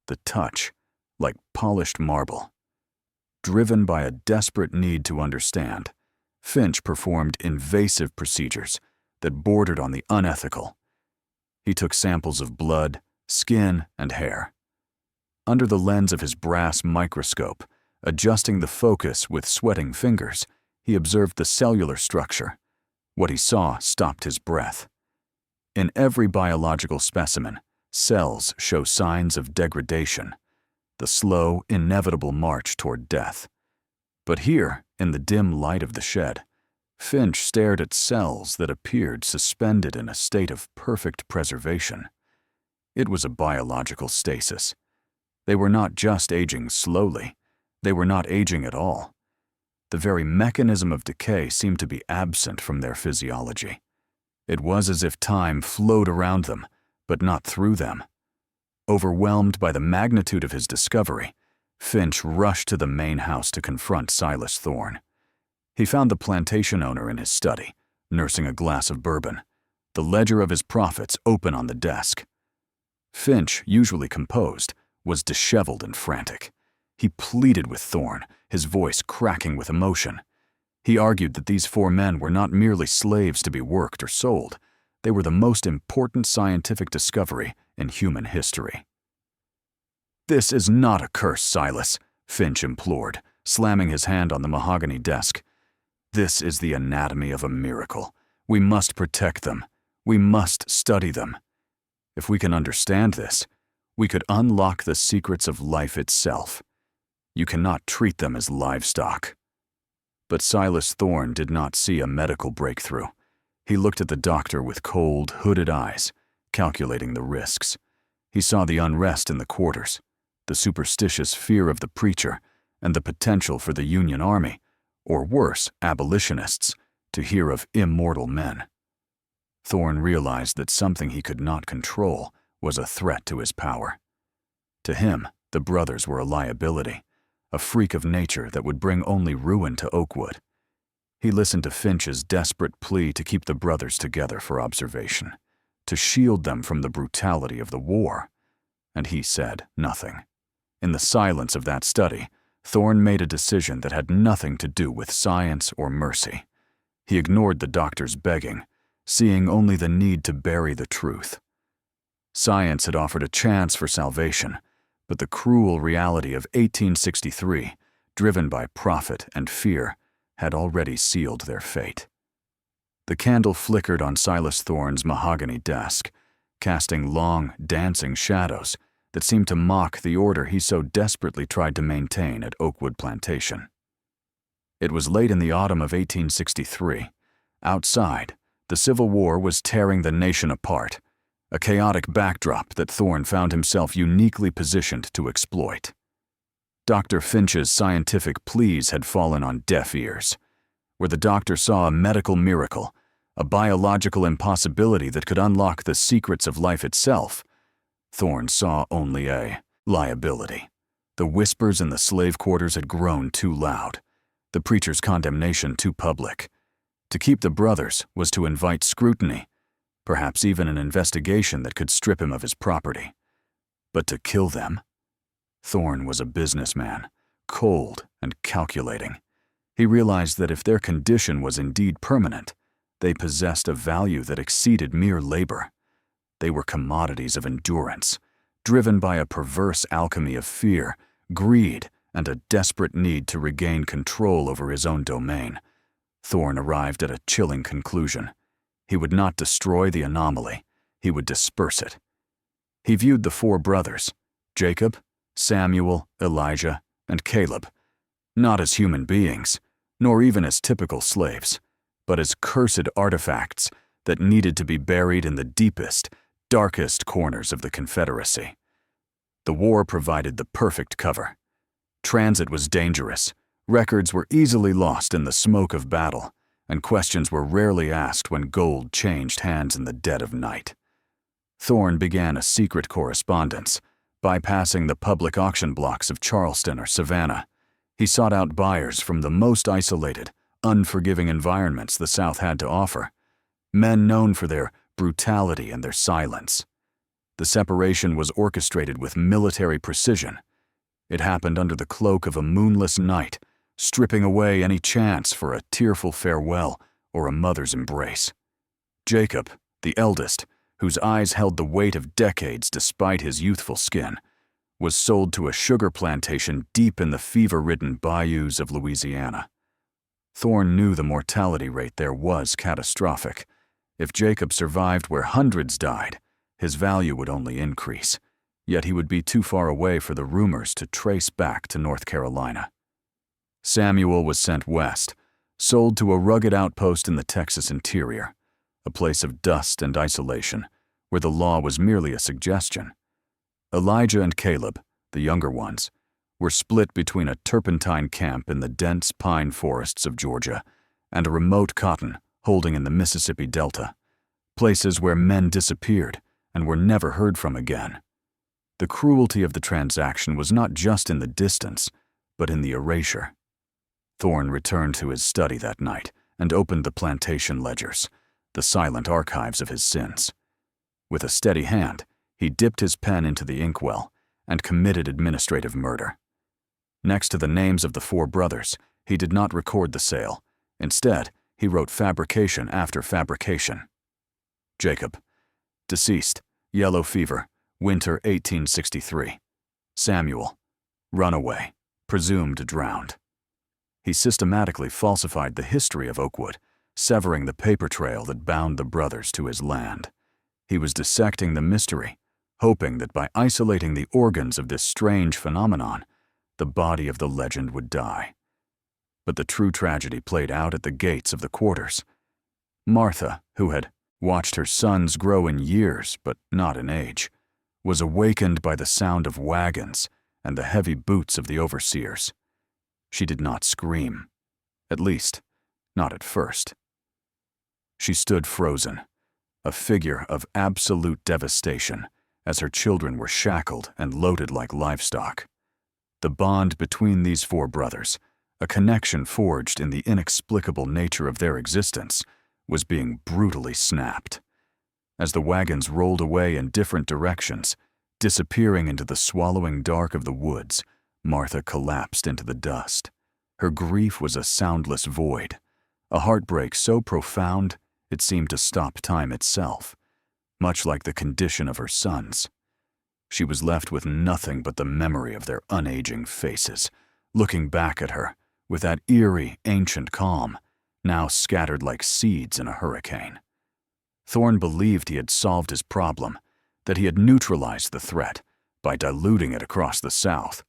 the touch, like polished marble. Driven by a desperate need to understand, Finch performed invasive procedures that bordered on the unethical. He took samples of blood, skin, and hair. Under the lens of his brass microscope, adjusting the focus with sweating fingers, he observed the cellular structure. What he saw stopped his breath. In every biological specimen, cells show signs of degradation, the slow, inevitable march toward death. But here, in the dim light of the shed, Finch stared at cells that appeared suspended in a state of perfect preservation. It was a biological stasis. They were not just aging slowly, they were not aging at all. The very mechanism of decay seemed to be absent from their physiology. It was as if time flowed around them, but not through them. Overwhelmed by the magnitude of his discovery, Finch rushed to the main house to confront Silas Thorne. He found the plantation owner in his study, nursing a glass of bourbon, the ledger of his profits open on the desk. Finch, usually composed, was disheveled and frantic. He pleaded with Thorne, his voice cracking with emotion. He argued that these 4 men were not merely slaves to be worked or sold. They were the most important scientific discovery in human history. "This is not a curse, Silas," Finch implored, slamming his hand on the mahogany desk. "This is the anatomy of a miracle. We must protect them. We must study them. If we can understand this, we could unlock the secrets of life itself. You cannot treat them as livestock." But Silas Thorne did not see a medical breakthrough. He looked at the doctor with cold, hooded eyes, calculating the risks. He saw the unrest in the quarters, the superstitious fear of the preacher, and the potential for the Union Army, or worse, abolitionists, to hear of immortal men. Thorne realized that something he could not control was a threat to his power. To him, the brothers were a liability, a freak of nature that would bring only ruin to Oakwood. He listened to Finch's desperate plea to keep the brothers together for observation, to shield them from the brutality of the war, and he said nothing. In the silence of that study, Thorne made a decision that had nothing to do with science or mercy. He ignored the doctor's begging, seeing only the need to bury the truth. Science had offered a chance for salvation, but the cruel reality of 1863, driven by profit and fear, had already sealed their fate. The candle flickered on Silas Thorne's mahogany desk, casting long, dancing shadows that seemed to mock the order he so desperately tried to maintain at Oakwood Plantation. It was late in the autumn of 1863. Outside, the Civil War was tearing the nation apart, a chaotic backdrop that Thorne found himself uniquely positioned to exploit. Dr. Finch's scientific pleas had fallen on deaf ears. Where the doctor saw a medical miracle, a biological impossibility that could unlock the secrets of life itself, Thorne saw only a liability. The whispers in the slave quarters had grown too loud, the preacher's condemnation too public. To keep the brothers was to invite scrutiny, perhaps even an investigation that could strip him of his property. But to kill them? Thorne was a businessman, cold and calculating. He realized that if their condition was indeed permanent, they possessed a value that exceeded mere labor. They were commodities of endurance, driven by a perverse alchemy of fear, greed, and a desperate need to regain control over his own domain. Thorne arrived at a chilling conclusion. He would not destroy the anomaly, he would disperse it. He viewed the four brothers, Jacob, Samuel, Elijah, and Caleb, not as human beings, nor even as typical slaves, but as cursed artifacts that needed to be buried in the deepest, darkest corners of the Confederacy. The war provided the perfect cover. Transit was dangerous, records were easily lost in the smoke of battle, and questions were rarely asked when gold changed hands in the dead of night. Thorne began a secret correspondence, bypassing the public auction blocks of Charleston or Savannah. He sought out buyers from the most isolated, unforgiving environments the South had to offer, men known for their brutality and their silence. The separation was orchestrated with military precision. It happened under the cloak of a moonless night, stripping away any chance for a tearful farewell or a mother's embrace. Jacob, the eldest, whose eyes held the weight of decades despite his youthful skin, was sold to a sugar plantation deep in the fever-ridden bayous of Louisiana. Thorne knew the mortality rate there was catastrophic. If Jacob survived where hundreds died, his value would only increase, yet he would be too far away for the rumors to trace back to North Carolina. Samuel was sent west, sold to a rugged outpost in the Texas interior, a place of dust and isolation, where the law was merely a suggestion. Elijah and Caleb, the younger ones, were split between a turpentine camp in the dense pine forests of Georgia and a remote cotton holding in the Mississippi Delta, places where men disappeared and were never heard from again. The cruelty of the transaction was not just in the distance, but in the erasure. Thorne returned to his study that night and opened the plantation ledgers, the silent archives of his sins. With a steady hand, he dipped his pen into the inkwell and committed administrative murder. Next to the names of the four brothers, he did not record the sale. Instead, he wrote fabrication after fabrication. Jacob, deceased, yellow fever, winter 1863. Samuel, runaway, presumed drowned. He systematically falsified the history of Oakwood, severing the paper trail that bound the brothers to his land. He was dissecting the mystery, hoping that by isolating the organs of this strange phenomenon, the body of the legend would die. But the true tragedy played out at the gates of the quarters. Martha, who had watched her sons grow in years but not in age, was awakened by the sound of wagons and the heavy boots of the overseers. She did not scream, at least, not at first. She stood frozen, a figure of absolute devastation, as her children were shackled and loaded like livestock. The bond between these four brothers, a connection forged in the inexplicable nature of their existence, was being brutally snapped. As the wagons rolled away in different directions, disappearing into the swallowing dark of the woods, Martha collapsed into the dust. Her grief was a soundless void, a heartbreak so profound it seemed to stop time itself, much like the condition of her sons. She was left with nothing but the memory of their unaging faces, looking back at her with that eerie, ancient calm, now scattered like seeds in a hurricane. Thorne believed he had solved his problem, that he had neutralized the threat by diluting it across the South.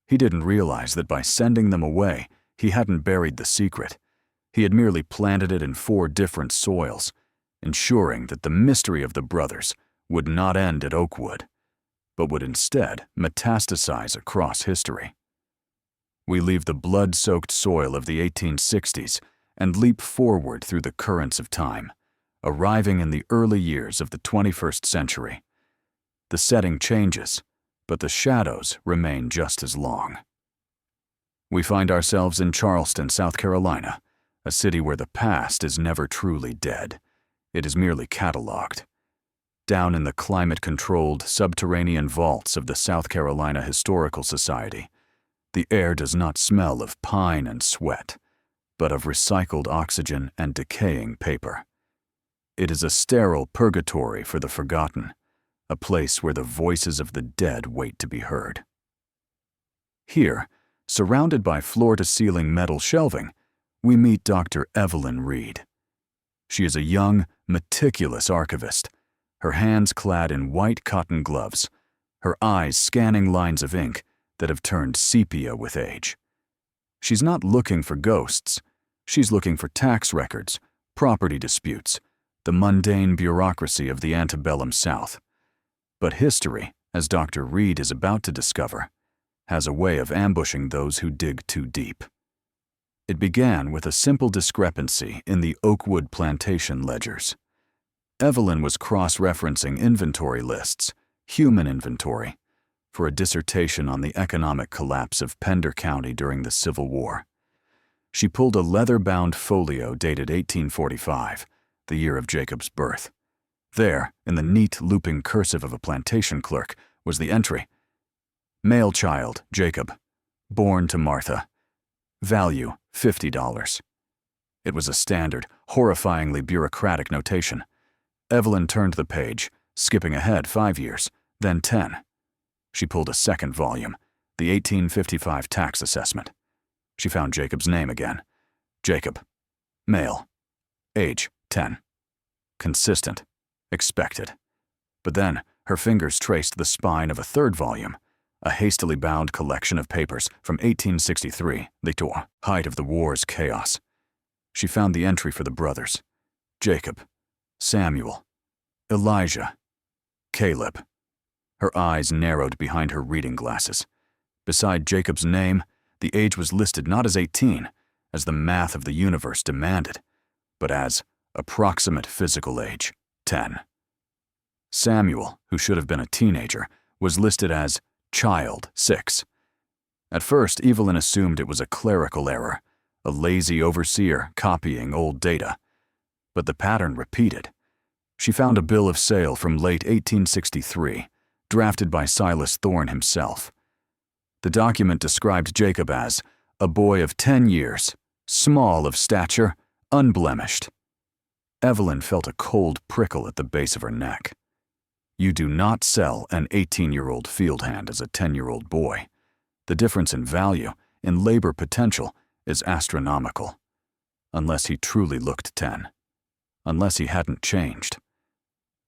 He didn't realize that by sending them away, he hadn't buried the secret. He had merely planted it in 4 different soils, ensuring that the mystery of the brothers would not end at Oakwood, but would instead metastasize across history. We leave the blood-soaked soil of the 1860s and leap forward through the currents of time, arriving in the early years of the 21st century. The setting changes, but the shadows remain just as long. We find ourselves in Charleston, South Carolina, a city where the past is never truly dead. It is merely catalogued. Down in the climate-controlled subterranean vaults of the South Carolina Historical Society, the air does not smell of pine and sweat, but of recycled oxygen and decaying paper. It is a sterile purgatory for the forgotten, a place where the voices of the dead wait to be heard. Here, surrounded by floor-to-ceiling metal shelving, we meet Dr. Evelyn Reed. She is a young, meticulous archivist, her hands clad in white cotton gloves, her eyes scanning lines of ink that have turned sepia with age. She's not looking for ghosts. She's looking for tax records, property disputes, the mundane bureaucracy of the antebellum South. But history, as Dr. Reed is about to discover, has a way of ambushing those who dig too deep. It began with a simple discrepancy in the Oakwood plantation ledgers. Evelyn was cross-referencing inventory lists, human inventory, for a dissertation on the economic collapse of Pender County during the Civil War. She pulled a leather-bound folio dated 1845, the year of Jacob's birth. There, in the neat looping cursive of a plantation clerk, was the entry: male child, Jacob, born to Martha. Value, $50. It was a standard, horrifyingly bureaucratic notation. Evelyn turned the page, skipping ahead 5 years, then 10. She pulled a second volume, the 1855 tax assessment. She found Jacob's name again. Jacob. Male. Age, 10. Consistent. Expected. But then, her fingers traced the spine of a third volume, a hastily bound collection of papers from 1863, the height of the war's chaos. She found the entry for the brothers: Jacob, Samuel, Elijah, Caleb. Her eyes narrowed behind her reading glasses. Beside Jacob's name, the age was listed not as 18, as the math of the universe demanded, but as approximate physical age, 10. Samuel, who should have been a teenager, was listed as child, 6. At first, Evelyn assumed it was a clerical error, a lazy overseer copying old data. But the pattern repeated. She found a bill of sale from late 1863, drafted by Silas Thorne himself. The document described Jacob as a boy of 10 years, small of stature, unblemished. Evelyn felt a cold prickle at the base of her neck. You do not sell an 18-year-old field hand as a 10-year-old boy. The difference in value, in labor potential, is astronomical. Unless he truly looked 10. Unless he hadn't changed.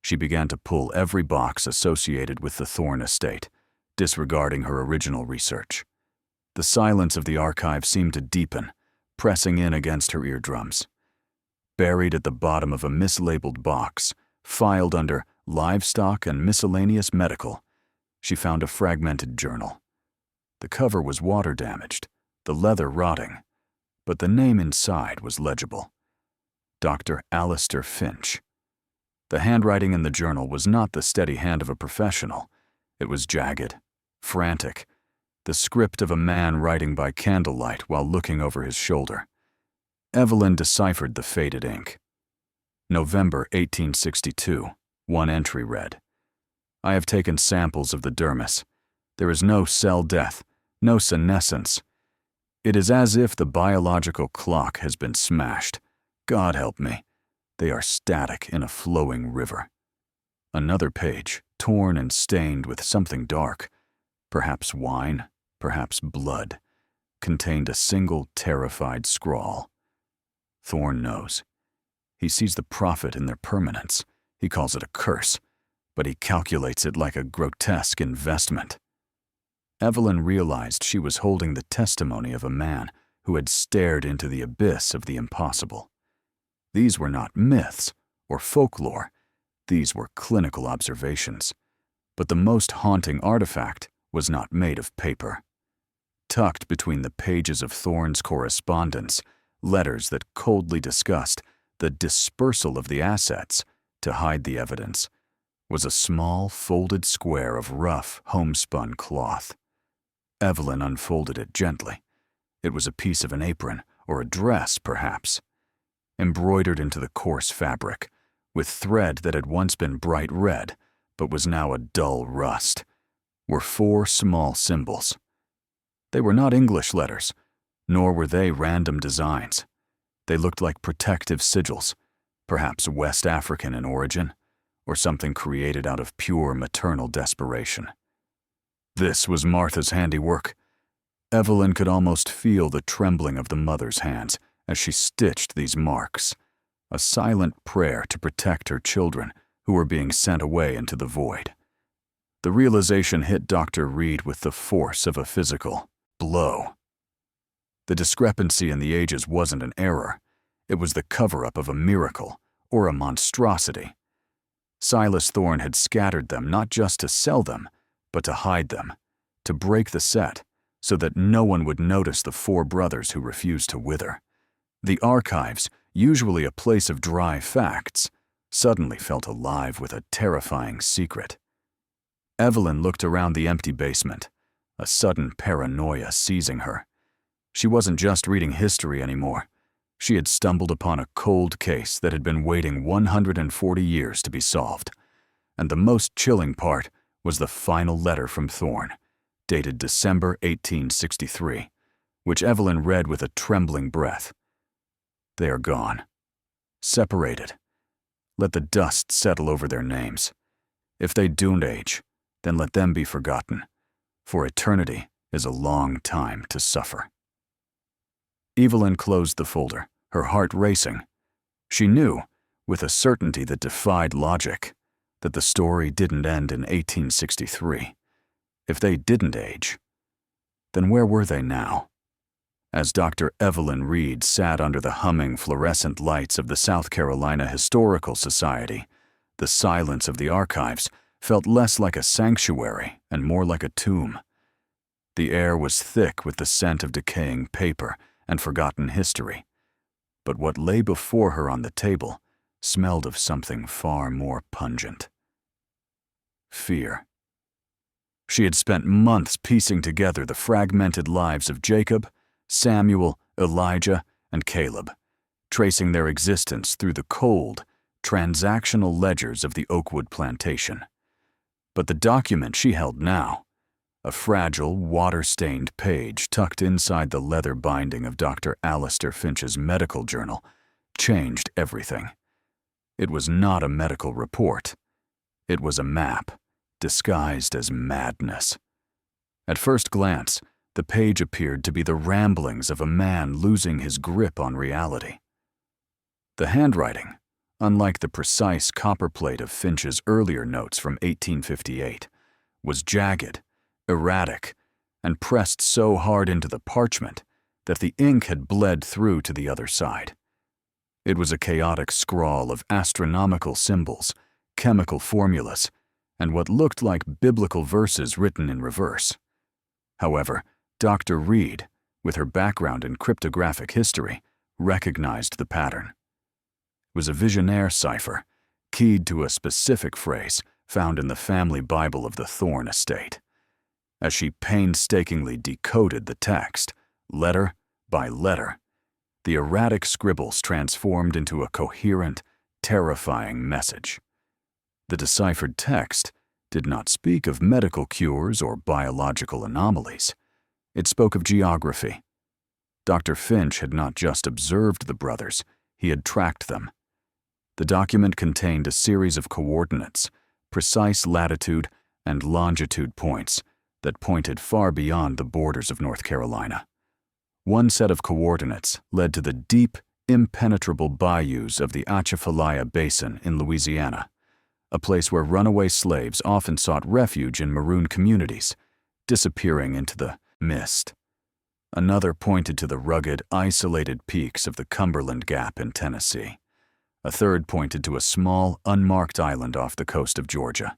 She began to pull every box associated with the Thorne estate, disregarding her original research. The silence of the archive seemed to deepen, pressing in against her eardrums. Buried at the bottom of a mislabeled box, filed under livestock and miscellaneous medical, she found a fragmented journal. The cover was water-damaged, the leather rotting, but the name inside was legible: Dr. Alistair Finch. The handwriting in the journal was not the steady hand of a professional. It was jagged, frantic, the script of a man writing by candlelight while looking over his shoulder. Evelyn deciphered the faded ink. November 1862, one entry read: I have taken samples of the dermis. There is no cell death, no senescence. It is as if the biological clock has been smashed. God help me. They are static in a flowing river. Another page, torn and stained with something dark, perhaps wine, perhaps blood, contained a single terrified scrawl: Thorne knows. He sees the profit in their permanence. He calls it a curse, but he calculates it like a grotesque investment. Evelyn realized she was holding the testimony of a man who had stared into the abyss of the impossible. These were not myths or folklore. These were clinical observations. But the most haunting artifact was not made of paper. Tucked between the pages of Thorne's correspondence, letters that coldly discussed the dispersal of the assets to hide the evidence, was a small folded square of rough homespun cloth. Evelyn unfolded it gently. It was a piece of an apron, or a dress, perhaps. Embroidered into the coarse fabric, with thread that had once been bright red, but was now a dull rust, were 4 small symbols. They were not English letters, nor were they random designs. They looked like protective sigils, perhaps West African in origin, or something created out of pure maternal desperation. This was Martha's handiwork. Evelyn could almost feel the trembling of the mother's hands as she stitched these marks, a silent prayer to protect her children who were being sent away into the void. The realization hit Dr. Reed with the force of a physical blow. The discrepancy in the ages wasn't an error. It was the cover-up of a miracle, or a monstrosity. Silas Thorne had scattered them not just to sell them, but to hide them, to break the set, so that no one would notice the 4 brothers who refused to wither. The archives, usually a place of dry facts, suddenly felt alive with a terrifying secret. Evelyn looked around the empty basement, a sudden paranoia seizing her. She wasn't just reading history anymore. She had stumbled upon a cold case that had been waiting 140 years to be solved. And the most chilling part was the final letter from Thorne, dated December 1863, which Evelyn read with a trembling breath. They are gone. Separated. Let the dust settle over their names. If they don't age, then let them be forgotten, for eternity is a long time to suffer. Evelyn closed the folder, her heart racing. She knew, with a certainty that defied logic, that the story didn't end in 1863. If they didn't age, then where were they now? As Dr. Evelyn Reed sat under the humming fluorescent lights of the South Carolina Historical Society, the silence of the archives felt less like a sanctuary and more like a tomb. The air was thick with the scent of decaying paper and forgotten history. But what lay before her on the table smelled of something far more pungent. Fear. She had spent months piecing together the fragmented lives of Jacob, Samuel, Elijah, and Caleb, tracing their existence through the cold, transactional ledgers of the Oakwood plantation. But the document she held now, a fragile, water-stained page tucked inside the leather binding of Dr. Alistair Finch's medical journal, changed everything. It was not a medical report. It was a map, disguised as madness. At first glance, the page appeared to be the ramblings of a man losing his grip on reality. The handwriting, unlike the precise copperplate of Finch's earlier notes from 1858, was jagged, erratic, and pressed so hard into the parchment that the ink had bled through to the other side. It was a chaotic scrawl of astronomical symbols, chemical formulas, and what looked like biblical verses written in reverse. However, Dr. Reed, with her background in cryptographic history, recognized the pattern. It was a visionaire cipher, keyed to a specific phrase found in the family Bible of the Thorne estate. As she painstakingly decoded the text, letter by letter, the erratic scribbles transformed into a coherent, terrifying message. The deciphered text did not speak of medical cures or biological anomalies. It spoke of geography. Dr. Finch had not just observed the brothers, he had tracked them. The document contained a series of coordinates, precise latitude and longitude points that pointed far beyond the borders of North Carolina. One set of coordinates led to the deep, impenetrable bayous of the Atchafalaya Basin in Louisiana, a place where runaway slaves often sought refuge in maroon communities, disappearing into the mist. Another pointed to the rugged, isolated peaks of the Cumberland Gap in Tennessee. A third pointed to a small, unmarked island off the coast of Georgia.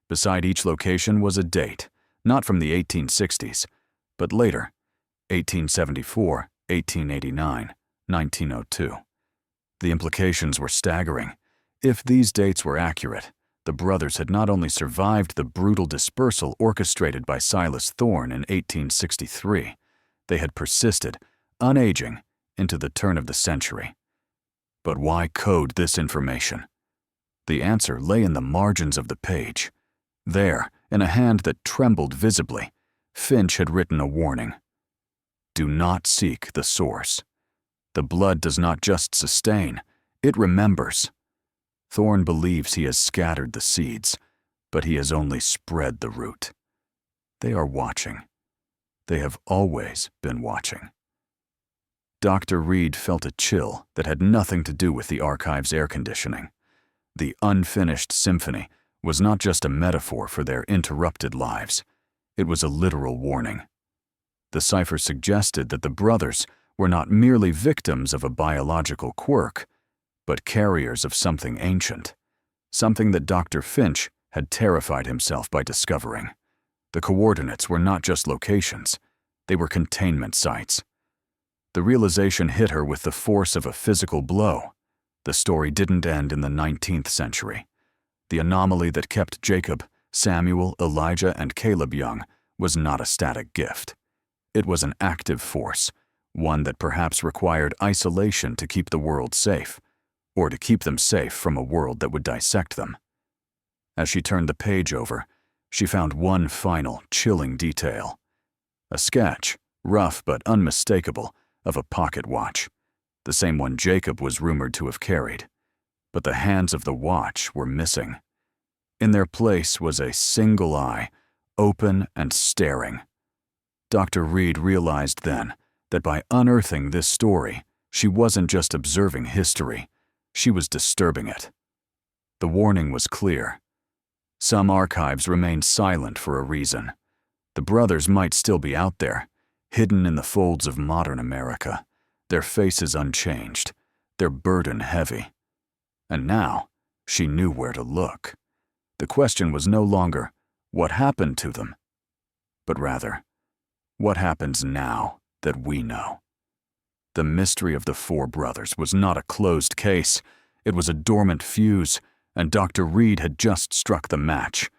Beside each location was a date, not from the 1860s, but later, 1874, 1889, 1902. The implications were staggering. If these dates were accurate, the brothers had not only survived the brutal dispersal orchestrated by Silas Thorne in 1863, they had persisted, unaging, into the turn of the century. But why code this information? The answer lay in the margins of the page. There, in a hand that trembled visibly, Finch had written a warning. Do not seek the source. The blood does not just sustain, it remembers. Thorne believes he has scattered the seeds, but he has only spread the root. They are watching. They have always been watching. Dr. Reed felt a chill that had nothing to do with the archive's air conditioning. The unfinished symphony was not just a metaphor for their interrupted lives. It was a literal warning. The cipher suggested that the brothers were not merely victims of a biological quirk, but carriers of something ancient, something that Dr. Finch had terrified himself by discovering. The coordinates were not just locations, they were containment sites. The realization hit her with the force of a physical blow. The story didn't end in the 19th century. The anomaly that kept Jacob, Samuel, Elijah, and Caleb young was not a static gift. It was an active force, one that perhaps required isolation to keep the world safe, or to keep them safe from a world that would dissect them. As she turned the page over, she found one final, chilling detail. A sketch, rough but unmistakable, of a pocket watch, the same one Jacob was rumored to have carried. But the hands of the watch were missing. In their place was a single eye, open and staring. Dr. Reed realized then that by unearthing this story, she wasn't just observing history, she was disturbing it. The warning was clear. Some archives remained silent for a reason. The brothers might still be out there, hidden in the folds of modern America, their faces unchanged, their burden heavy. And now, she knew where to look. The question was no longer, what happened to them? But rather, what happens now that we know? The mystery of the four brothers was not a closed case. It was a dormant fuse, and Dr. Reed had just struck the match.